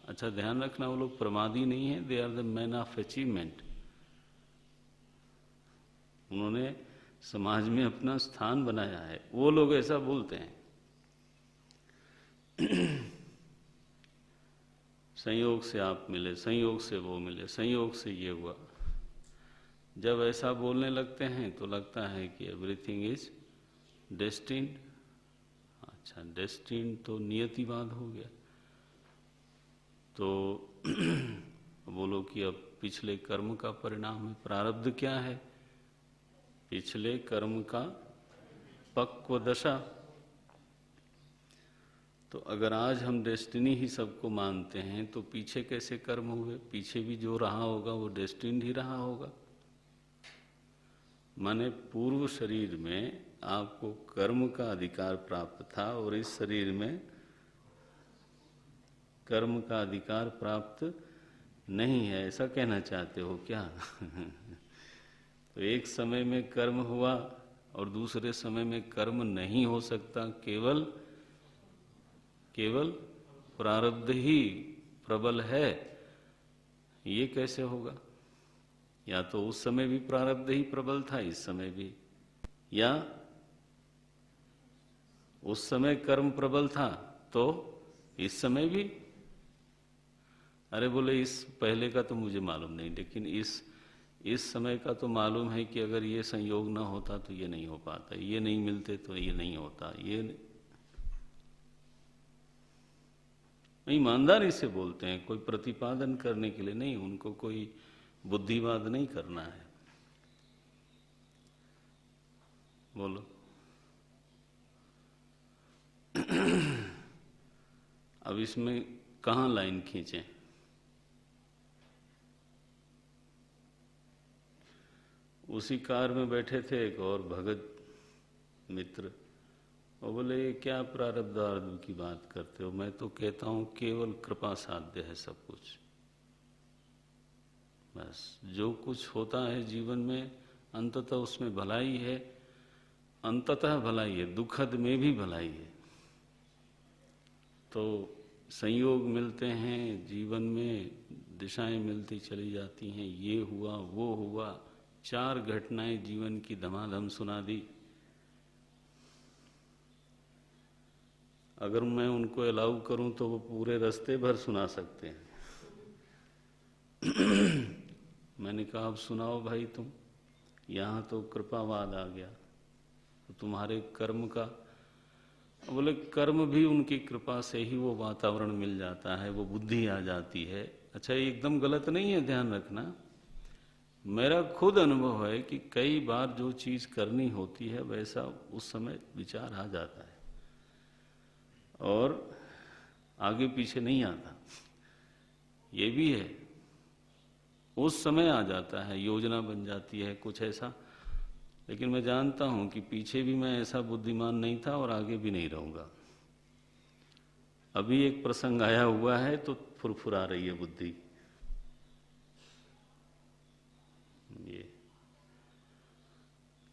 अच्छा ध्यान रखना, वो लोग प्रमादी नहीं है, they are the man of achievement. उन्होंने समाज में अपना स्थान बनाया है, वो लोग ऐसा बोलते हैं। संयोग से आप मिले, संयोग से वो मिले, संयोग से ये हुआ। जब ऐसा बोलने लगते हैं तो लगता है कि एवरीथिंग इज डेस्टिन्ड। अच्छा डेस्टिन्ड तो नियतिवाद हो गया। तो बोलो कि अब पिछले कर्म का परिणाम है। प्रारब्ध क्या है? पिछले कर्म का पक्व दशा। तो अगर आज हम डेस्टिनी ही सबको मानते हैं तो पीछे कैसे कर्म हुए? पीछे भी जो रहा होगा वो डेस्टिनी ही रहा होगा। माने पूर्व शरीर में आपको कर्म का अधिकार प्राप्त था और इस शरीर में कर्म का अधिकार प्राप्त नहीं है, ऐसा कहना चाहते हो क्या? तो एक समय में कर्म हुआ और दूसरे समय में कर्म नहीं हो सकता, केवल प्रारब्ध ही प्रबल है, ये कैसे होगा? या तो उस समय भी प्रारब्ध ही प्रबल था, इस समय भी, या उस समय कर्म प्रबल था तो इस समय भी। अरे बोले इस पहले का तो मुझे मालूम नहीं, लेकिन इस समय का तो मालूम है कि अगर ये संयोग ना होता तो ये नहीं हो पाता, ये नहीं मिलते तो ये नहीं होता। ये ईमानदारी से बोलते हैं, कोई प्रतिपादन करने के लिए नहीं, उनको कोई बुद्धिवाद नहीं करना है। बोलो। अब इसमें कहाँ लाइन खींचें? उसी कार में बैठे थे एक और भगत मित्र, और बोले ये क्या प्रारब्ध आरब्ध की बात करते हो? मैं तो कहता हूँ केवल कृपा साध्य है सब कुछ। बस जो कुछ होता है जीवन में अंततः उसमें भलाई है, अंततः भलाई है, दुखद में भी भलाई है। तो संयोग मिलते हैं जीवन में, दिशाएं मिलती चली जाती हैं, ये हुआ वो हुआ, 4 घटनाएं जीवन की धमाधम सुना दी। अगर मैं उनको अलाउ करूं तो वो पूरे रास्ते भर सुना सकते हैं। मैंने कहा अब सुनाओ भाई तुम, यहाँ तो कृपावाद आ गया, तो तुम्हारे कर्म का। बोले कर्म भी उनकी कृपा से ही वो वातावरण मिल जाता है, वो बुद्धि आ जाती है। अच्छा ये एकदम गलत नहीं है, ध्यान रखना। मेरा खुद अनुभव है कि कई बार जो चीज़ करनी होती है वैसा उस समय विचार आ जाता है और आगे पीछे नहीं आता, ये भी है। उस समय आ जाता है, योजना बन जाती है कुछ ऐसा। लेकिन मैं जानता हूं कि पीछे भी मैं ऐसा बुद्धिमान नहीं था और आगे भी नहीं रहूंगा। अभी एक प्रसंग आया हुआ है तो फुरफुरा रही है बुद्धि।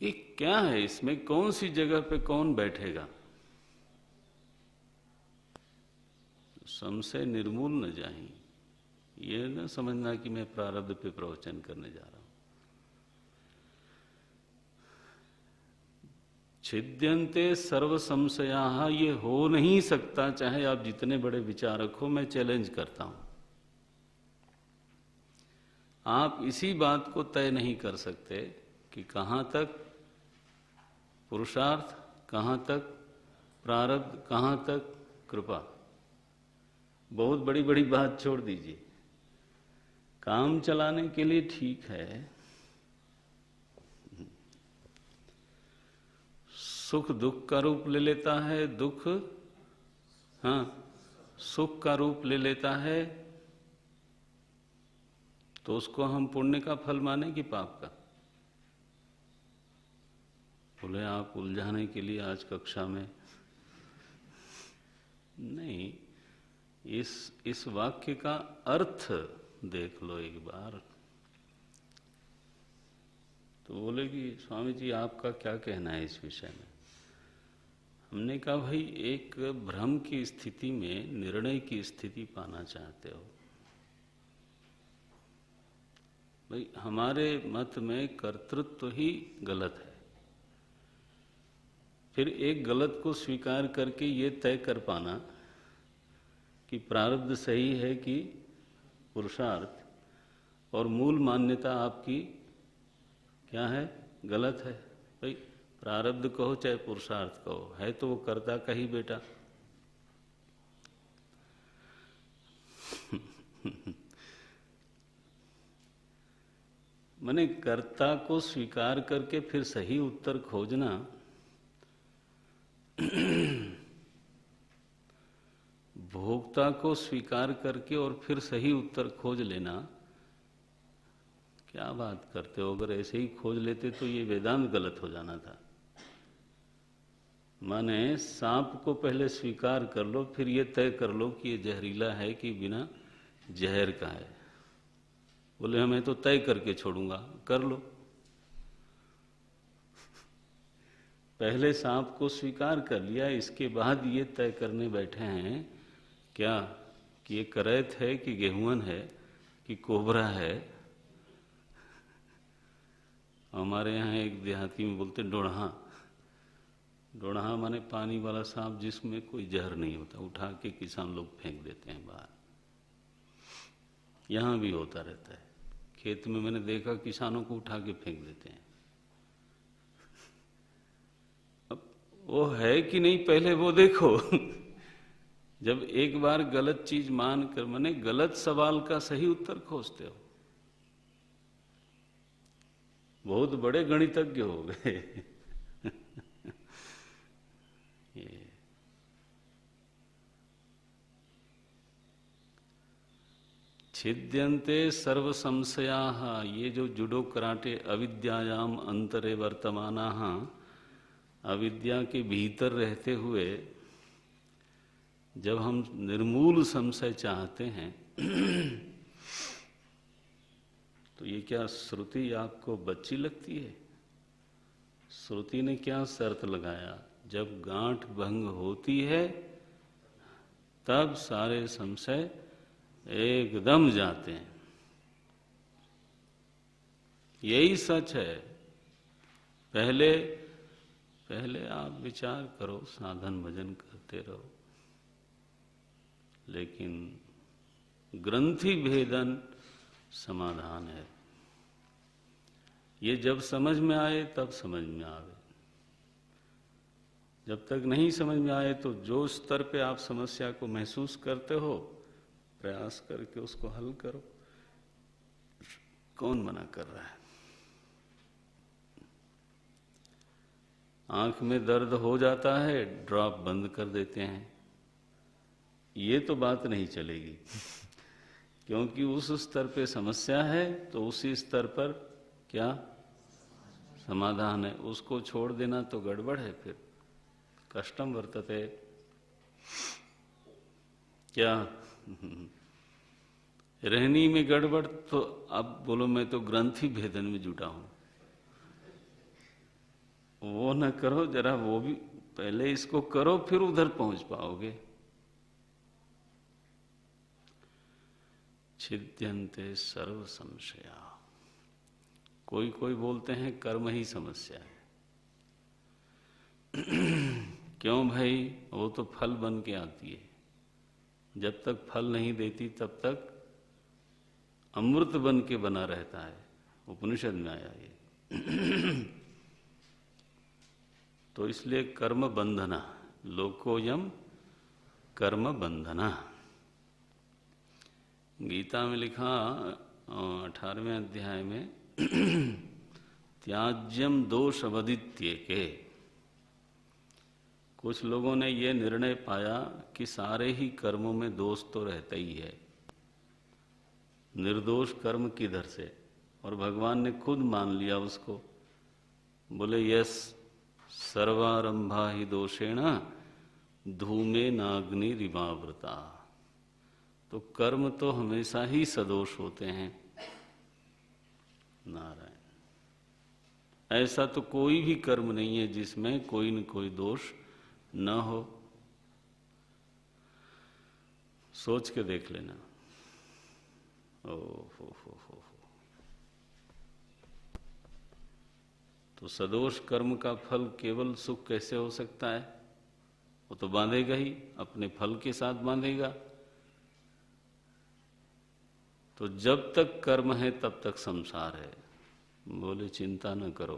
ये क्या है? इसमें कौन सी जगह पे कौन बैठेगा? संशय निर्मूल न जाए। ये न समझना कि मैं प्रारब्ध पे प्रवचन करने जा रहा हूं। छिद्यन्ते सर्व संशयाः, ये हो नहीं सकता, चाहे आप जितने बड़े विचारक हो। मैं चैलेंज करता हूं, आप इसी बात को तय नहीं कर सकते कि कहां तक पुरुषार्थ, कहां तक प्रारब्ध, कहां तक कृपा। बहुत बड़ी बड़ी बात छोड़ दीजिए, काम चलाने के लिए ठीक है, सुख दुख का रूप ले लेता है, दुख हाँ सुख का रूप ले लेता है, तो उसको हम पुण्य का फल माने कि पाप का? बोले आप उलझाने के लिए आज कक्षा में नहीं, इस वाक्य का अर्थ देख लो एक बार। तो बोले कि स्वामी जी आपका क्या कहना है इस विषय में? हमने कहा भाई एक भ्रम की स्थिति में निर्णय की स्थिति पाना चाहते हो। भाई हमारे मत में कर्तृत्व ही गलत है, फिर एक गलत को स्वीकार करके ये तय कर पाना कि प्रारब्ध सही है कि पुरुषार्थ, और मूल मान्यता आपकी क्या है? गलत है। भाई प्रारब्ध कहो चाहे पुरुषार्थ कहो, है तो वो कर्ता का ही बेटा। माने कर्ता को स्वीकार करके फिर सही उत्तर खोजना मूर्खता को स्वीकार करके और फिर सही उत्तर खोज लेना, क्या बात करते हो? अगर ऐसे ही खोज लेते तो ये वेदांत गलत हो जाना था। माने सांप को पहले स्वीकार कर लो, फिर ये तय कर लो कि ये जहरीला है कि बिना जहर का है। बोले मैं तो तय करके छोड़ूंगा, कर लो। पहले सांप को स्वीकार कर लिया, इसके बाद ये तय करने बैठे हैं क्या कि ये करैत है कि गेहुअन है कि कोबरा है। हमारे यहाँ एक देहाती में बोलते डोढ़ा। डोढ़ा माने पानी वाला सांप जिसमें कोई जहर नहीं होता, उठा के किसान लोग फेंक देते हैं बाहर। यहाँ भी होता रहता है, खेत में मैंने देखा किसानों को उठा के फेंक देते हैं। अब वो है कि नहीं पहले वो देखो। जब एक बार गलत चीज मान कर, माने गलत सवाल का सही उत्तर खोजते हो, बहुत बड़े गणितज्ञ हो गए। छिद्यन्ते सर्व संशयाः, ये जो जुडो कराटे अविद्यायाम अंतरे वर्तमानाः, अविद्या के भीतर रहते हुए जब हम निर्मूल संशय चाहते हैं, तो ये क्या श्रुति आपको बच्ची लगती है? श्रुति ने क्या शर्त लगाया? जब गांठ भंग होती है तब सारे संशय एकदम जाते हैं। यही सच है। पहले आप विचार करो, साधन भजन करते रहो, लेकिन ग्रंथि भेदन समाधान है। ये जब समझ में आए तब समझ में आवे। जब तक नहीं समझ में आए तो जो स्तर पे आप समस्या को महसूस करते हो, प्रयास करके उसको हल करो। कौन मना कर रहा है? आंख में दर्द हो जाता है, ड्रॉप बंद कर देते हैं, ये तो बात नहीं चलेगी। क्योंकि उस स्तर पे समस्या है तो उसी स्तर पर क्या समाधान है। उसको छोड़ देना तो गड़बड़ है, फिर कष्टम वर्तते। क्या रहनी में गड़बड़? तो अब बोलो मैं तो ग्रंथि भेदन में जुटा हूं। वो न करो जरा, वो भी पहले इसको करो, फिर उधर पहुंच पाओगे। छिद्यन्ते सर्व संशया। कोई बोलते हैं कर्म ही समस्या है। क्यों भाई? वो तो फल बन के आती है, जब तक फल नहीं देती तब तक अमृत बन के बना रहता है। उपनिषद में आया ये। तो इसलिए कर्म बंधना, लोकोयम कर्म बंधना। गीता में लिखा 18वें अध्याय में, त्याज्यम दोष अवदित्येके। कुछ लोगों ने यह निर्णय पाया कि सारे ही कर्मों में दोष तो रहता ही है, निर्दोष कर्म किधर से? और भगवान ने खुद मान लिया उसको। बोले यस सर्वारंभा ही दोषेण धूमे नाग्नि रिवावृता। तो कर्म तो हमेशा ही सदोष होते हैं। नारायण, ऐसा तो कोई भी कर्म नहीं है जिसमें कोई न कोई दोष न हो। सोच के देख लेना। ओ हो। तो सदोष कर्म का फल केवल सुख कैसे हो सकता है? वो तो बांधेगा ही, अपने फल के साथ बांधेगा। तो जब तक कर्म है तब तक संसार है। बोले चिंता न करो,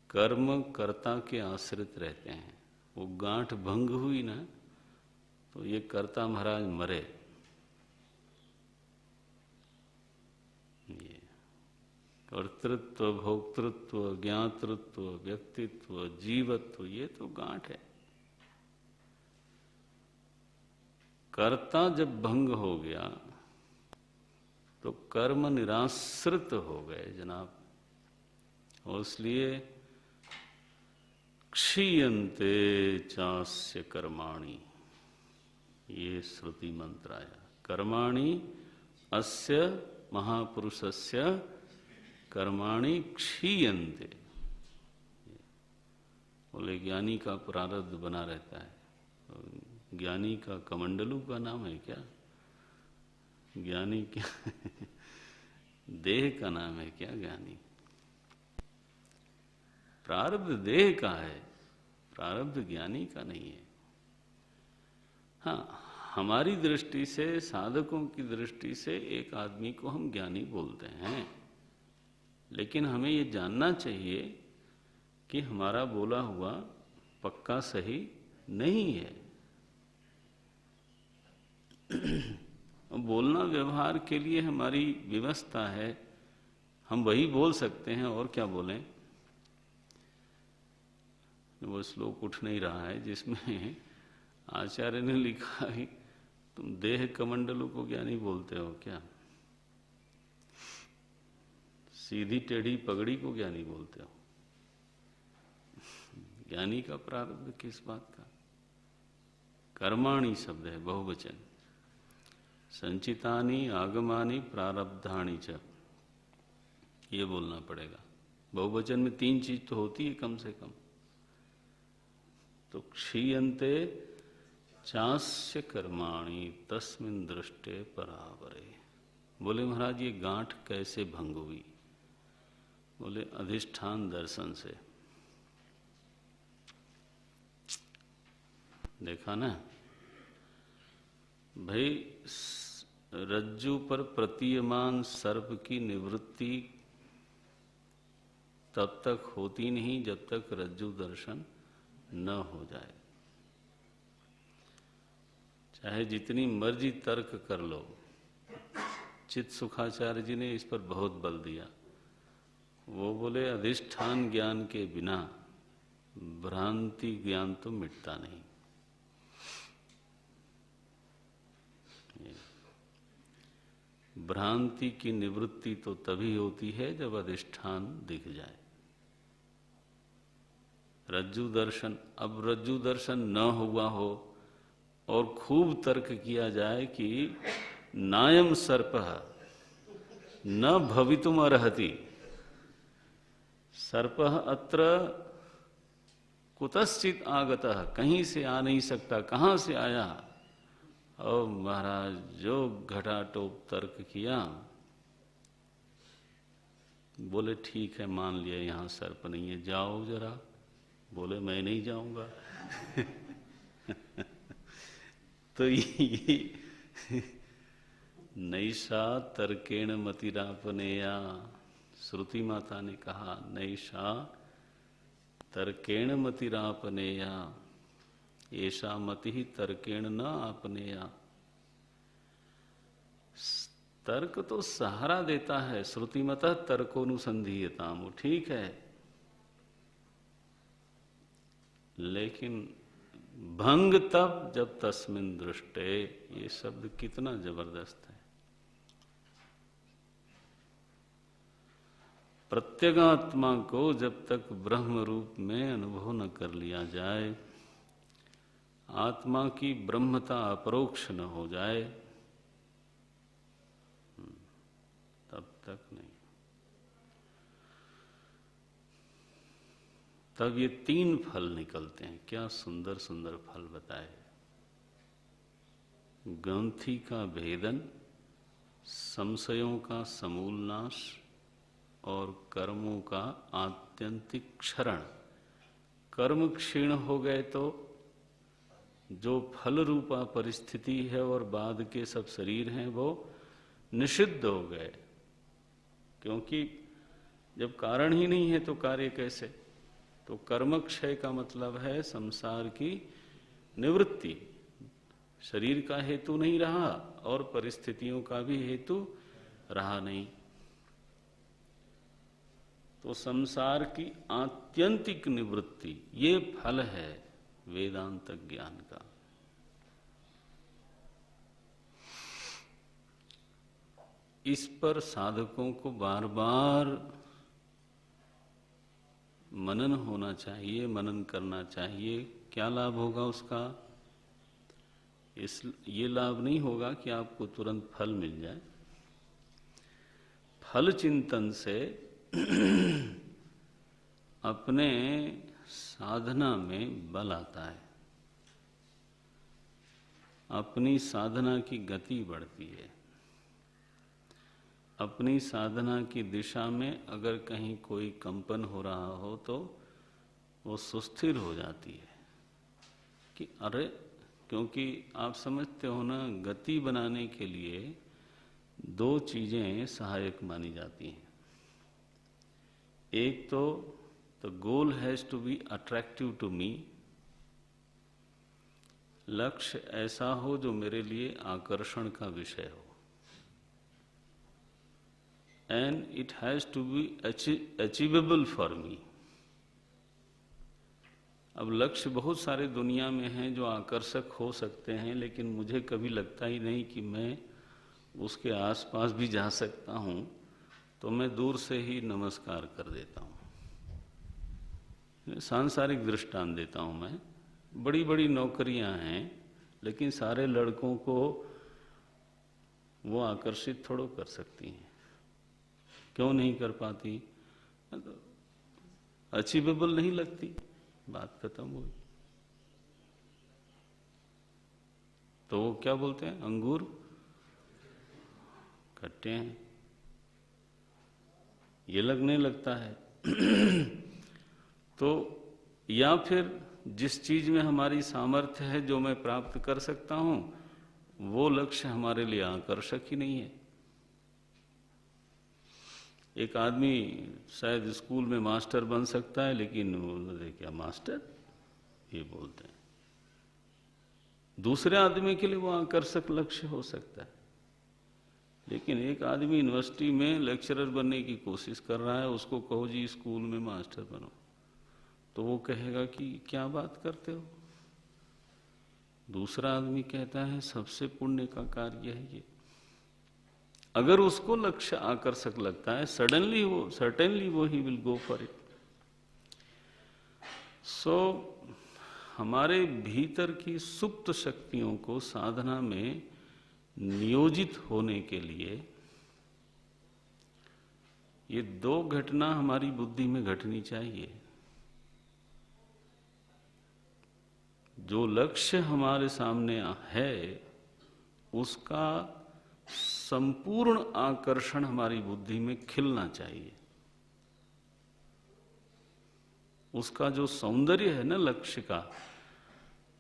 कर्म कर्ता के आश्रित रहते हैं। वो गांठ भंग हुई ना, तो ये कर्ता महाराज मरे। ये कर्तृत्व, भोक्तृत्व, ज्ञातृत्व, व्यक्तित्व, जीवत्व, ये तो गांठ है। कर्ता जब भंग हो गया तो कर्म निराश्रित हो गए जनाब। और इसलिए क्षीयन्ते चास्य कर्माणि, ये श्रुति मंत्र आया। कर्माणि अस्य महापुरुषस्य कर्माणि क्षीयन्ते। बोले ज्ञानी का प्रारब्ध बना रहता है। ज्ञानी का कमंडलू का नाम है क्या? ज्ञानी क्या देह का नाम है क्या ज्ञानी? प्रारब्ध देह का है, प्रारब्ध ज्ञानी का नहीं है। हाँ, हमारी दृष्टि से, साधकों की दृष्टि से एक आदमी को हम ज्ञानी बोलते हैं, लेकिन हमें ये जानना चाहिए कि हमारा बोला हुआ पक्का सही नहीं है। बोलना व्यवहार के लिए हमारी व्यवस्था है, हम वही बोल सकते हैं, और क्या बोलें। वो श्लोक उठ नहीं रहा है जिसमें आचार्य ने लिखा है तुम देह कमंडलों को ज्ञानी बोलते हो क्या? सीधी टेढ़ी पगड़ी को ज्ञानी बोलते हो? ज्ञानी का प्रारब्ध किस बात का? कर्माणि शब्द है, बहुवचन। संचितानि आगमानि प्रारब्धानि च, ये बोलना पड़ेगा। बहुवचन में 3 चीज तो होती है कम से कम। तो क्षीयन्ते चास्य कर्माणि तस्मिन् दृष्टे परावरे। बोले महाराज ये गांठ कैसे भंग हुई? बोले अधिष्ठान दर्शन से। देखा ना भाई, रज्जु पर प्रतीयमान सर्प की निवृत्ति तब तक होती नहीं जब तक रज्जु दर्शन न हो जाए। चाहे जितनी मर्जी तर्क कर लो, चित्त सुखाचार्य जी ने इस पर बहुत बल दिया। वो बोले अधिष्ठान ज्ञान के बिना भ्रांति ज्ञान तो मिटता नहीं। भ्रांति की निवृत्ति तो तभी होती है जब अधिष्ठान दिख जाए। रज्जु दर्शन, अब रज्जु दर्शन न हुआ हो और खूब तर्क किया जाए कि नायम सर्पः न भवितुम अर्हति, सर्पः अत्र कुतश्चित आगतः, कहीं से आ नहीं सकता, कहाँ से आया? और महाराज जो घटाटोप तर्क किया, बोले ठीक है मान लिया यहाँ सर्प नहीं है, जाओ जरा। बोले मैं नहीं जाऊंगा। तो ये नैषा तर्केण मतिरापनेया, श्रुति माता ने कहा नैषा तर्केण मतिरापनेया, ऐसा मति ही तर्केण न आपनेया। तर्क तो सहारा देता है, श्रुतिमतः तर्कोनुसंधीयताम, ठीक है, लेकिन भंग तब जब तस्मिन् दृष्टे। ये शब्द कितना जबरदस्त है। प्रत्यगात्मा को जब तक ब्रह्म रूप में अनुभव न कर लिया जाए, आत्मा की ब्रह्मता अपरोक्ष न हो जाए, तब तक नहीं। तब ये 3 फल निकलते हैं। क्या सुंदर सुंदर फल बताए। ग्रंथि का भेदन, संशयों का समूल नाश और कर्मों का आत्यंतिक क्षरण। कर्म क्षीण हो गए तो जो फल रूपा परिस्थिति है और बाद के सब शरीर हैं वो निषिद्ध हो गए, क्योंकि जब कारण ही नहीं है तो कार्य कैसे। तो कर्म क्षय का मतलब है संसार की निवृत्ति। शरीर का हेतु नहीं रहा और परिस्थितियों का भी हेतु रहा नहीं। तो संसार की आत्यंतिक निवृत्ति, ये फल है वेदांत ज्ञान का। इस पर साधकों को बार बार मनन होना चाहिए, मनन करना चाहिए। क्या लाभ होगा उसका? ये लाभ नहीं होगा कि आपको तुरंत फल मिल जाए। फल चिंतन से अपने साधना में बल आता है, अपनी साधना की गति बढ़ती है, अपनी साधना की दिशा में अगर कहीं कोई कंपन हो रहा हो तो वो सुस्थिर हो जाती है कि अरे, क्योंकि आप समझते हो ना, गति बनाने के लिए दो चीजें सहायक मानी जाती हैं। एक तो the goal has to be attractive to me, लक्ष्य ऐसा हो जो मेरे लिए आकर्षण का विषय हो, and it has to be achievable for me. अब लक्ष्य बहुत सारे दुनिया में हैं जो आकर्षक हो सकते हैं, लेकिन मुझे कभी लगता ही नहीं कि मैं उसके आसपास भी जा सकता हूं, तो मैं दूर से ही नमस्कार कर देता हूं। सांसारिक दृष्टांत देता हूं मैं। बड़ी बड़ी नौकरियां हैं, लेकिन सारे लड़कों को वो आकर्षित थोड़ो कर सकती हैं। क्यों नहीं कर पाती? अचीवेबल नहीं लगती, बात खत्म हुई। तो वो क्या बोलते हैं? अंगूर खट्टे हैं, ये लगने लगता है। तो या फिर जिस चीज में हमारी सामर्थ्य है, जो मैं प्राप्त कर सकता हूं, वो लक्ष्य हमारे लिए आकर्षक ही नहीं है। एक आदमी शायद स्कूल में मास्टर बन सकता है, लेकिन क्या मास्टर ये बोलते हैं। दूसरे आदमी के लिए वो आकर्षक लक्ष्य हो सकता है, लेकिन एक आदमी यूनिवर्सिटी में लेक्चरर बनने की कोशिश कर रहा है, उसको कहो जी स्कूल में मास्टर बनो, तो वो कहेगा कि क्या बात करते हो। दूसरा आदमी कहता है सबसे पुण्य का कार्य है ये। अगर उसको लक्ष्य आकर्षक लगता है, सर्टेनली वो he will go for it. So हमारे भीतर की सुप्त शक्तियों को साधना में नियोजित होने के लिए ये दो घटना हमारी बुद्धि में घटनी चाहिए। जो लक्ष्य हमारे सामने है, उसका संपूर्ण आकर्षण हमारी बुद्धि में खिलना चाहिए। उसका जो सौंदर्य है ना लक्ष्य का,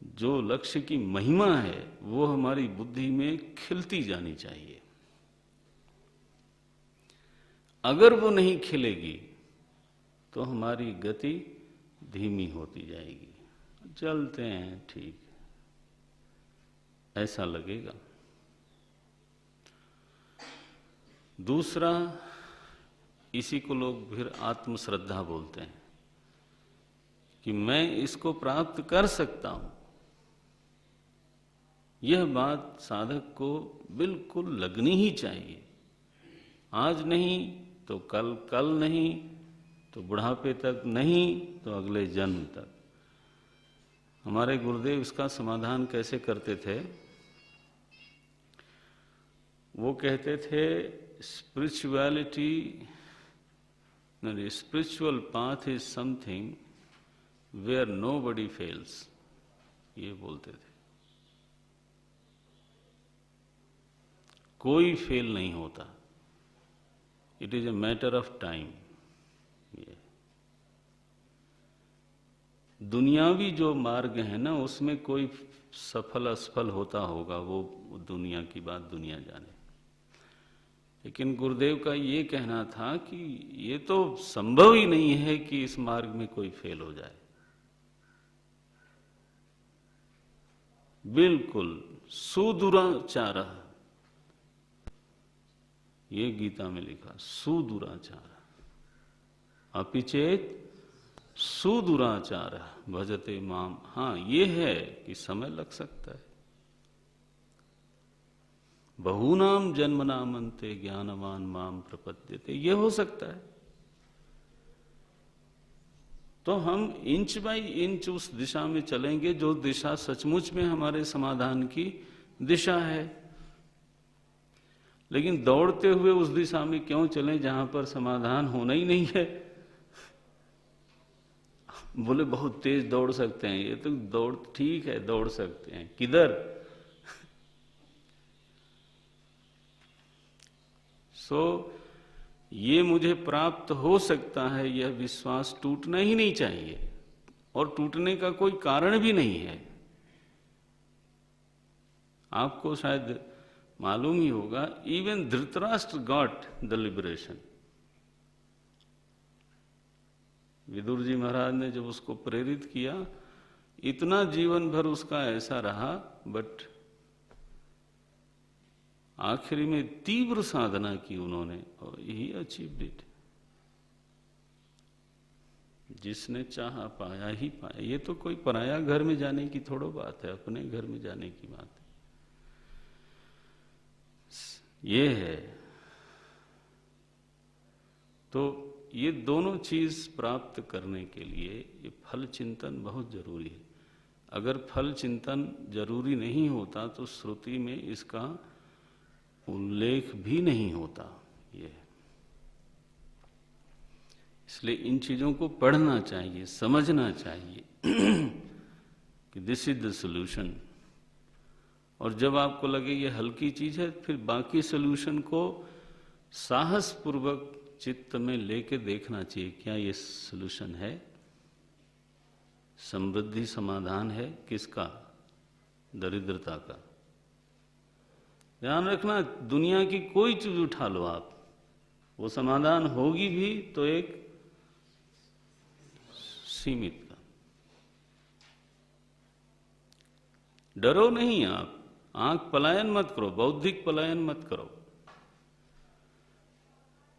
जो लक्ष्य की महिमा है, वो हमारी बुद्धि में खिलती जानी चाहिए। अगर वो नहीं खिलेगी तो हमारी गति धीमी होती जाएगी। चलते हैं ठीक, ऐसा लगेगा। दूसरा, इसी को लोग फिर आत्मश्रद्धा बोलते हैं कि मैं इसको प्राप्त कर सकता हूं। यह बात साधक को बिल्कुल लगनी ही चाहिए। आज नहीं तो कल, कल नहीं तो बुढ़ापे तक, नहीं तो अगले जन्म तक। हमारे गुरुदेव इसका समाधान कैसे करते थे? वो कहते थे spirituality, spiritual path is something where nobody fails, ये बोलते थे। कोई फेल नहीं होता, it is a matter of time. ये दुनियावी जो मार्ग है ना, उसमें कोई सफल असफल होता होगा, वो दुनिया की बात दुनिया जाने। लेकिन गुरुदेव का ये कहना था कि ये तो संभव ही नहीं है कि इस मार्ग में कोई फेल हो जाए। बिल्कुल सुदुराचार, ये गीता में लिखा, सुदुराचार। अपिचेत सुदुराचार भजते माम। हाँ, ये है कि समय लग सकता है। बहूनाम जन्मनामन्ते ज्ञानवान माम प्रपद्यते, ये हो सकता है। तो हम इंच बाय इंच उस दिशा में चलेंगे जो दिशा सचमुच में हमारे समाधान की दिशा है। लेकिन दौड़ते हुए उस दिशा में क्यों चलें जहां पर समाधान होना ही नहीं है। बोले बहुत तेज दौड़ सकते हैं, ये तो दौड़ ठीक है, दौड़ सकते हैं, किधर? ये मुझे प्राप्त हो सकता है, यह विश्वास टूटना ही नहीं चाहिए, और टूटने का कोई कारण भी नहीं है। आपको शायद मालूम ही होगा, even Dhritarashtra got the liberation. Vidur ji Maharaj ने जब उसको प्रेरित किया, इतना जीवन भर उसका ऐसा रहा, बट आखिरी में तीव्र साधना की उन्होंने, और ही अचीव्ड इट। जिसने चाहा पाया ही पाया। ये तो कोई पराया घर में जाने की थोड़ा बात है, अपने घर में जाने की बात है। ये है। तो ये दोनों चीज प्राप्त करने के लिए ये फल चिंतन बहुत जरूरी है। अगर फल चिंतन जरूरी नहीं होता तो श्रुति में इसका उल्लेख भी नहीं होता। ये इसलिए इन चीजों को पढ़ना चाहिए, समझना चाहिए कि दिस इज द सॉल्यूशन। और जब आपको लगे ये हल्की चीज है, फिर बाकी सॉल्यूशन को साहस पूर्वक चित्त में लेके देखना चाहिए, क्या ये सॉल्यूशन है? समृद्धि समाधान है किसका? दरिद्रता का। ध्यान रखना, दुनिया की कोई चीज उठा लो आप, वो समाधान होगी भी तो एक सीमित का। डरो नहीं आप, आंख पलायन मत करो, बौद्धिक पलायन मत करो।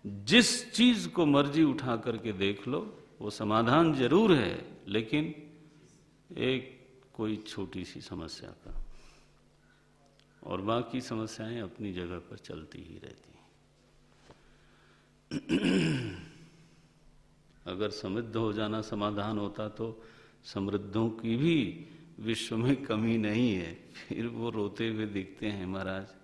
जिस चीज को मर्जी उठा करके देख लो, वो समाधान जरूर है, लेकिन एक कोई छोटी सी समस्या का, और बाकी समस्याएं अपनी जगह पर चलती ही रहती हैं। अगर समृद्ध हो जाना समाधान होता तो समृद्धों की भी विश्व में कमी नहीं है। फिर वो रोते हुए दिखते हैं महाराज।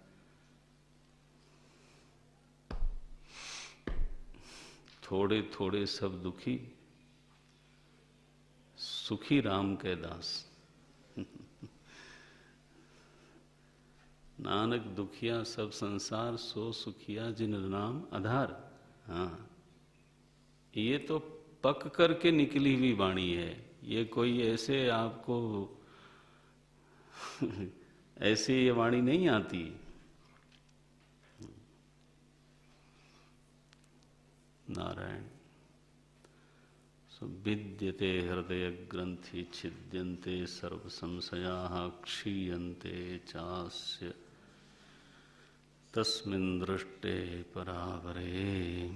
थोड़े थोड़े सब दुखी, सुखी राम के दास। नानक दुखिया सब संसार, सो सुखिया जिन नाम आधार। हाँ, ये तो पक करके निकली हुई वाणी है। ये कोई ऐसे आपको ऐसे ये वाणी नहीं आती। नारायण। विद्यते हृदय ग्रंथि छिद्यन्ते सर्व संशयाः क्षीयन्ते चास्य तस्मिन् दृष्टे परावरे।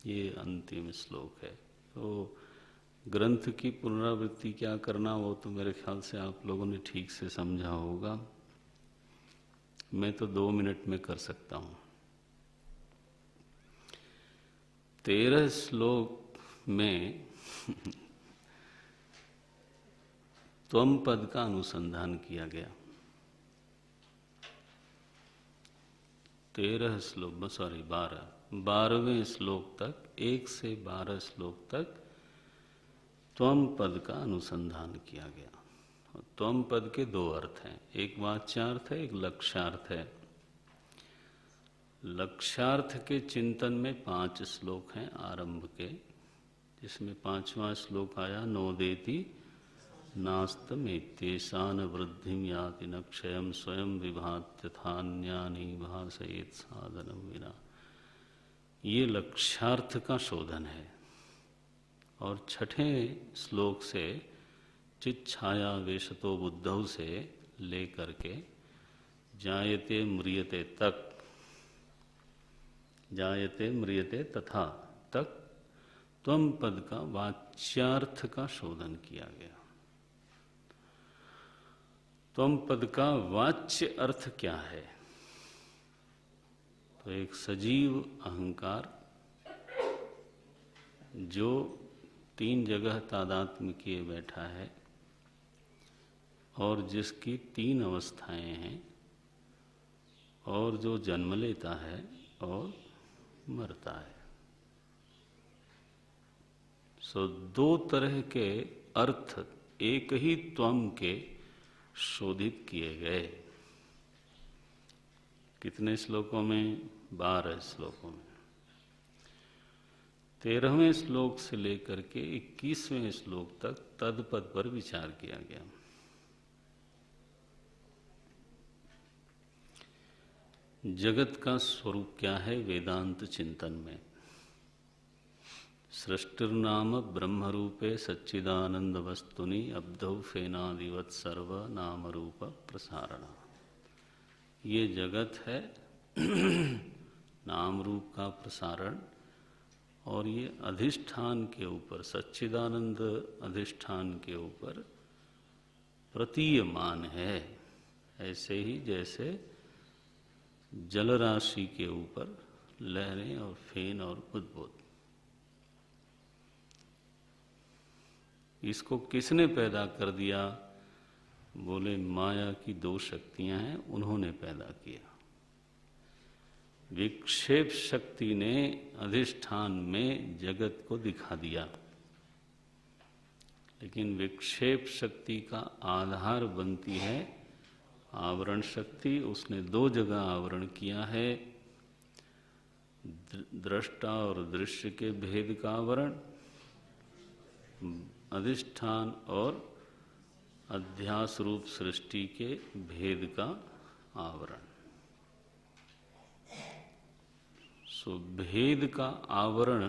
ये अंतिम श्लोक है। तो ग्रंथ की पुनरावृत्ति क्या करना, वो तो मेरे ख्याल से आप लोगों ने ठीक से समझा होगा। मैं तो 2 मिनट में कर सकता हूँ। 13 श्लोक में त्वम पद का अनुसंधान किया गया। 13 श्लोक, सॉरी 12वें श्लोक तक, 1 से 12 श्लोक तक त्वम पद का अनुसंधान किया गया। और त्वम पद के 2 अर्थ हैं, एक वाच्यार्थ है, एक लक्ष्यार्थ है। लक्ष्यार्थ के चिंतन में 5 श्लोक हैं आरंभ के, जिसमें 5वां श्लोक आया नोदेति नास्तमेत्येषान वृद्धिं याति न क्षयं स्वयं विभात्यथान्यानि भासयेत् साधनं विना। ये लक्ष्यार्थ का शोधन है। और 6ठे श्लोक से चिच्छाया वेशतो बुद्धौ से लेकर के जायते म्रियते तक, जायते म्रियते तथा तक त्वम पद का वाच्यार्थ का शोधन किया गया। त्वम पद का वाच्य अर्थ क्या है? तो एक सजीव अहंकार जो 3 जगह तादात्म्य किए बैठा है और जिसकी 3 अवस्थाएं हैं, और जो जन्म लेता है और मरता है। सो 2 तरह के अर्थ एक ही त्वम के शोधित किए गए। कितने श्लोकों में? 12 श्लोकों में। 13वें श्लोक से लेकर के 21वें श्लोक तक तदपद पर विचार किया गया। जगत का स्वरूप क्या है वेदांत चिंतन में? सृष्टिर्नाम ब्रह्मरूपे सच्चिदानंद वस्तुनि अब्धौ फेनादिवत् सर्व नाम रूप प्रसारण। ये जगत है नाम रूप का प्रसारण, और ये अधिष्ठान के ऊपर, सच्चिदानंद अधिष्ठान के ऊपर प्रतीयमान है। ऐसे ही जैसे जल राशि के ऊपर लहरें और फेन और बुदबुद। इसको किसने पैदा कर दिया? बोले माया की 2 शक्तियां हैं, उन्होंने पैदा किया। विक्षेप शक्ति ने अधिष्ठान में जगत को दिखा दिया, लेकिन विक्षेप शक्ति का आधार बनती है आवरण शक्ति। उसने 2 जगह आवरण किया है, दृष्टा और दृश्य के भेद का आवरण, अधिष्ठान और अध्यास रूप सृष्टि के भेद का आवरण। सो भेद का आवरण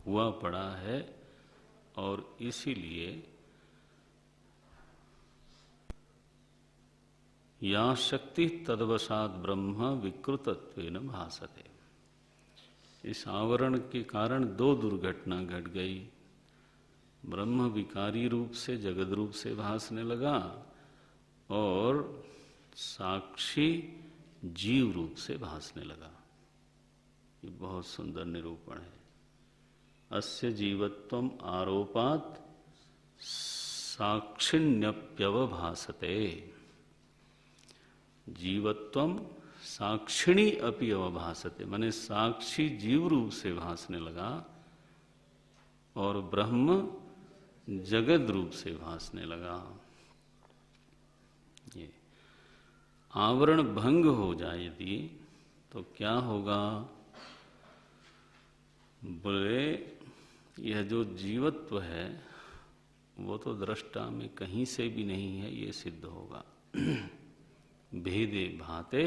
हुआ पड़ा है, और इसीलिए या शक्ति तद्वशात ब्रह्म विकृतत्वेन भासते। इस आवरण के कारण 2 दुर्घटना घट गई। ब्रह्म विकारी रूप से, जगद रूप से भासने लगा, और साक्षी जीव रूप से भासने लगा। ये बहुत सुंदर निरूपण है। अस्य जीवत्वम आरोपात साक्षिण्यप्यवभासते। जीवत्वम साक्षिणी अपि अवभासते, माने साक्षी जीव रूप से भासने लगा, और ब्रह्म जगद रूप से भासने लगा। ये आवरण भंग हो जाए यदि, तो क्या होगा? बोले यह जो जीवत्व है वो तो दृष्टा में कहीं से भी नहीं है, ये सिद्ध होगा। भेदे भाते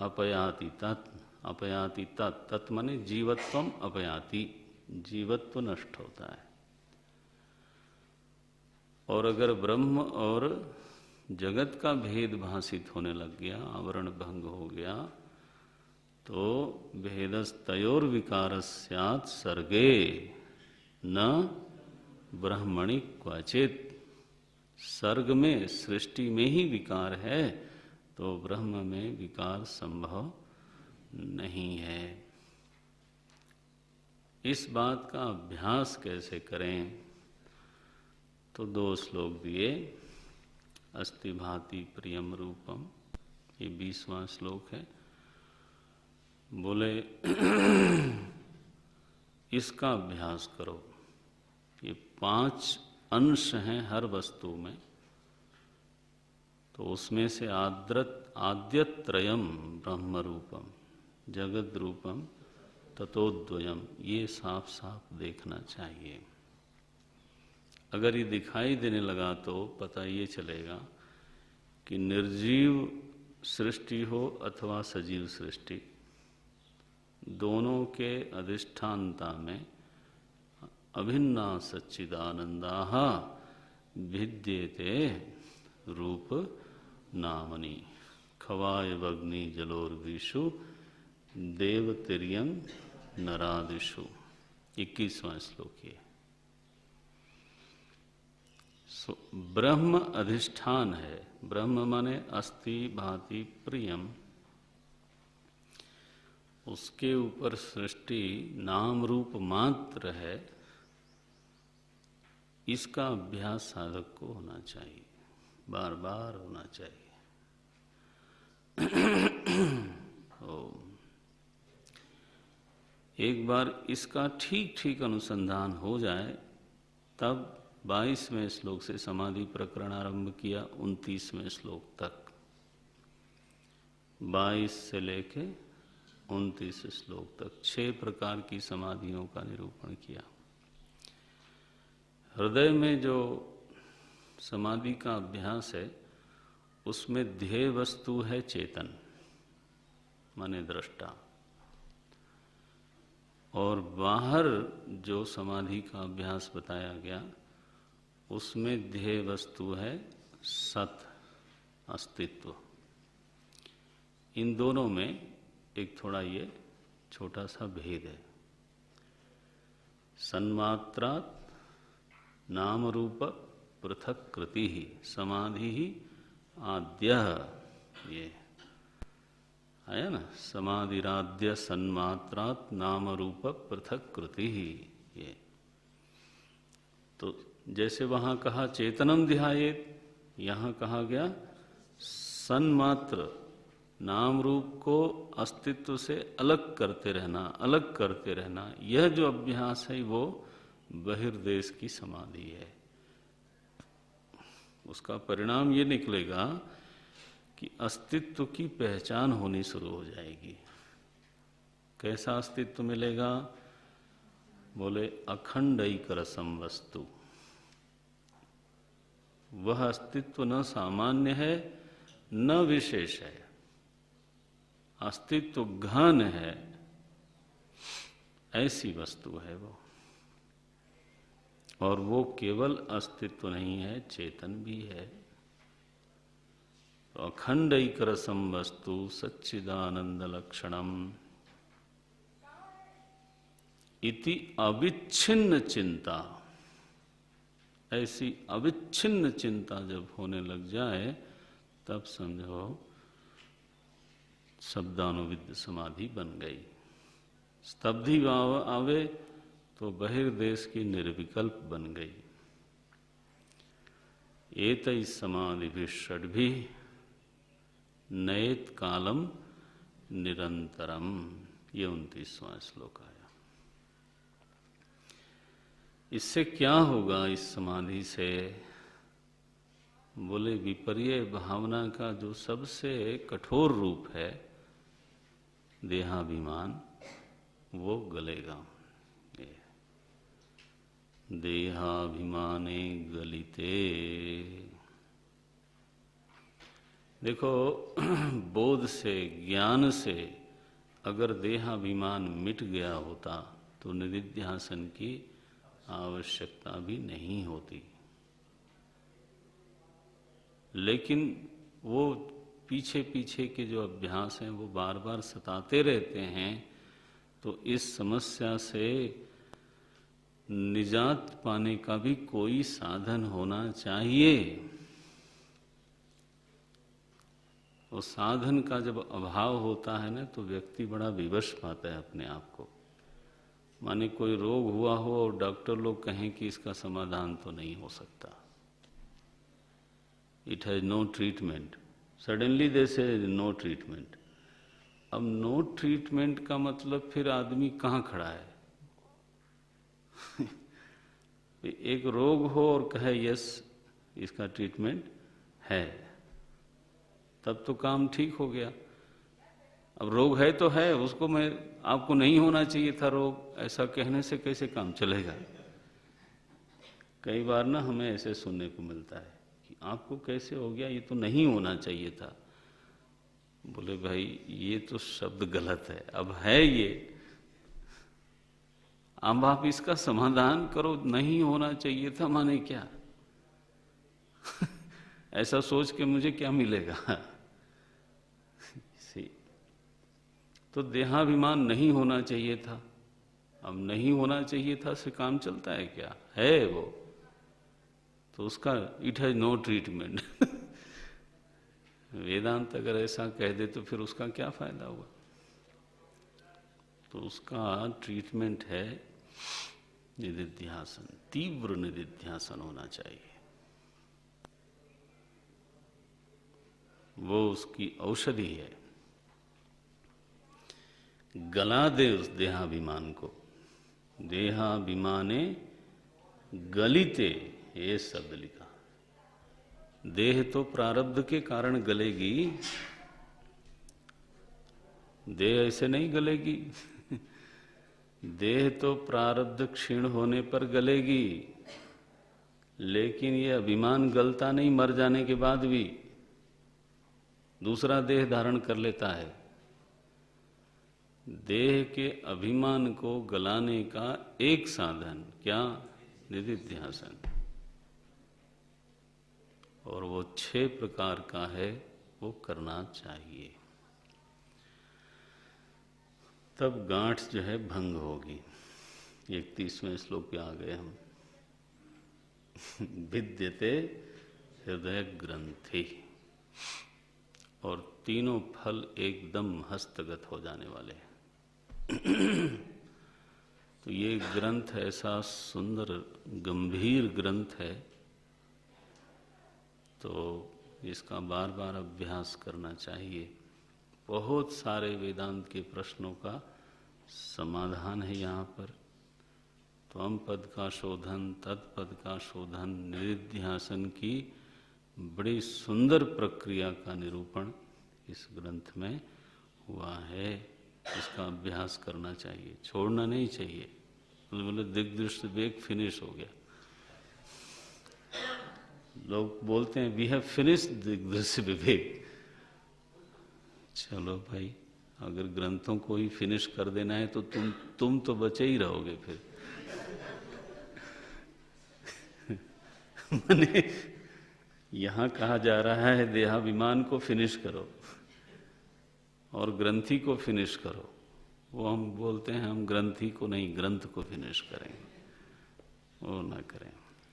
अपयाति तत्, अपयाति तत्, तत् माने जीवत्वम अपयाति, जीवत्व नष्ट होता है। और अगर ब्रह्म और जगत का भेद भाषित होने लग गया, आवरण भंग हो गया, तो भेदस्तयोर विकारस्यात् सर्गे न ब्रह्मणि क्वचित। सर्ग में, सृष्टि में ही विकार है, तो ब्रह्म में विकार संभव नहीं है। इस बात का अभ्यास कैसे करें? तो 2 श्लोक दिए। अस्ति भाति प्रियम रूपम, ये 20वां श्लोक है। बोले इसका अभ्यास करो। ये 5 अंश हैं हर वस्तु में, तो उसमें से आद्यत्रयम ब्रह्म रूपम जगद रूपम ततोद्वयम, ये साफ साफ देखना चाहिए। अगर ये दिखाई देने लगा तो पता ये चलेगा कि निर्जीव सृष्टि हो अथवा सजीव सृष्टि, दोनों के अधिष्ठानता में अभिन्ना सच्चिदानंदाः भिद्येते रूप नामनि खवाय वग्नि जलोर्विषु देवतिर्यं नरादिषु। 21वां श्लोक ये। ब्रह्म अधिष्ठान है। ब्रह्म माने अस्ति भाति प्रियम, उसके ऊपर सृष्टि नाम रूप मात्र है। इसका अभ्यास साधक को होना चाहिए, बार बार होना चाहिए। एक बार इसका ठीक ठीक अनुसंधान हो जाए, तब 22वें श्लोक से समाधि प्रकरण आरंभ किया 29वें श्लोक तक। 22 से लेके 29 श्लोक तक 6 प्रकार की समाधियों का निरूपण किया। हृदय में जो समाधि का अभ्यास है, उसमें ध्येय वस्तु है चेतन माने दृष्टा, और बाहर जो समाधि का अभ्यास बताया गया उसमें ध्येय वस्तु है सत अस्तित्व। इन दोनों में एक थोड़ा ये छोटा सा भेद है। सन्मात्रात् नाम रूप पृथक कृति ही समाधि ही आद्य, ये आया ना, समाधिराद्य सन्मात्रात् नाम रूप पृथक कृति ही। ये तो जैसे वहाँ कहा चेतनम ध्यायेत, यहाँ कहा गया सन्मात्र नाम रूप को अस्तित्व से अलग करते रहना, अलग करते रहना। यह जो अभ्यास है वो बहिर्देश की समाधि है। उसका परिणाम ये निकलेगा कि अस्तित्व की पहचान होनी शुरू हो जाएगी। कैसा अस्तित्व मिलेगा? बोले अखंड ऐक रसम वस्तु। वह अस्तित्व न सामान्य है न विशेष है, अस्तित्व घन है, ऐसी वस्तु है वो। और वो केवल अस्तित्व नहीं है, चेतन भी है। तो अखंड ऐक रसम वस्तु सच्चिदानंद लक्षणम इति अविच्छिन्न चिंता। ऐसी अविच्छिन्न चिंता जब होने लग जाए, तब समझो शब्दानुविद्ध समाधि बन गई। स्तब्धि भाव आवे तो बहिर्देश की निर्विकल्प बन गई। एतै समाधि षड्भि नयेत कालम निरंतरम। ये 29वां श्लोक आया। इससे क्या होगा इस समाधि से? बोले विपर्य भावना का जो सबसे कठोर रूप है देहाभिमान, वो गलेगा। देहाभिमाने गलिते। देखो, बोध से, ज्ञान से अगर देहाभिमान मिट गया होता तो निदिध्यासन की आवश्यकता भी नहीं होती। लेकिन वो पीछे पीछे के जो अभ्यास हैं वो बार बार सताते रहते हैं। तो इस समस्या से निजात पाने का भी कोई साधन होना चाहिए। और साधन का जब अभाव होता है ना, तो व्यक्ति बड़ा विवश पाता है अपने आप को। माने कोई रोग हुआ हो और डॉक्टर लोग कहें कि इसका समाधान तो नहीं हो सकता, it has no treatment, suddenly they say no treatment. अब नो ट्रीटमेंट का मतलब फिर आदमी कहाँ खड़ा है? एक रोग हो और कहे यस इसका ट्रीटमेंट है, तब तो काम ठीक हो गया। अब रोग है तो है, उसको मैं आपको नहीं होना चाहिए था रोग, ऐसा कहने से कैसे काम चलेगा? कई बार ना हमें ऐसे सुनने को मिलता है कि आपको कैसे हो गया, ये तो नहीं होना चाहिए था। बोले भाई ये तो शब्द गलत है, अब है ये, अब आप इसका समाधान करो। नहीं होना चाहिए था माने क्या? ऐसा सोच के मुझे क्या मिलेगा? तो देहाभिमान नहीं होना चाहिए था, अब नहीं होना चाहिए था से काम चलता है क्या? है वो तो उसका इट हैज नो ट्रीटमेंट। वेदांत अगर ऐसा कह दे तो फिर उसका क्या फायदा हुआ? तो उसका ट्रीटमेंट है निदिध्यासन, तीव्र निदिध्यासन होना चाहिए। वो उसकी औषधि है, गला दे उस देहाभिमान को। देहाभिमाने गलिते, ये शब्द लिखा। देह तो प्रारब्ध के कारण गलेगी, देह ऐसे नहीं गलेगी। देह तो प्रारब्ध क्षीण होने पर गलेगी, लेकिन ये अभिमान गलता नहीं, मर जाने के बाद भी दूसरा देह धारण कर लेता है। देह के अभिमान को गलाने का एक साधन क्या? निदिध्यासन। और वो 6 प्रकार का है, वो करना चाहिए, तब गांठ जो है भंग होगी। 31वें श्लोक पे आ गए हम। विद्यते हृदय ग्रंथि, और तीनों फल एकदम हस्तगत हो जाने वाले हैं। तो ये ग्रंथ ऐसा सुंदर गंभीर ग्रंथ है, तो इसका बार बार अभ्यास करना चाहिए। बहुत सारे वेदांत के प्रश्नों का समाधान है यहाँ पर। त्वम पद का शोधन, तत्पद का शोधन, निदिध्यासन की बड़ी सुंदर प्रक्रिया का निरूपण इस ग्रंथ में हुआ है। इसका अभ्यास करना चाहिए, छोड़ना नहीं चाहिए। बोले दिग्दृष्टि विवेक फिनिश हो गया। लोग बोलते हैं वी हैव फिनिश्ड दिग्दृष्टि विवेक। चलो भाई, अगर ग्रंथों को ही फिनिश कर देना है तो तुम तो बचे ही रहोगे फिर। माने यहां कहा जा रहा है देहाभिमान को फिनिश करो और ग्रंथि को फिनिश करो। वो हम बोलते हैं हम ग्रंथि को नहीं, ग्रंथ को फिनिश करेंगे, वो ना करें।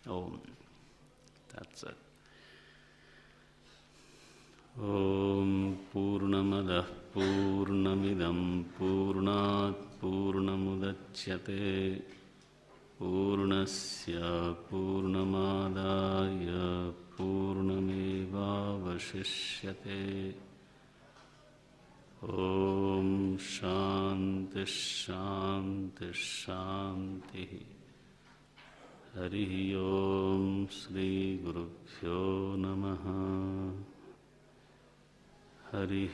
ओम तत्सत। ओम पूर्णमदः पूर्णमिदं पूर्णात् पूर्णमुदच्यते पूर्णस्य पूर्णमादाय पूर्णमेवावशिष्यते। ओम शांति शांति शांति। हरि ओम श्री गुरुभ्यो नमः। हरि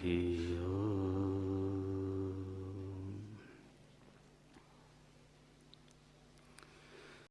ओम।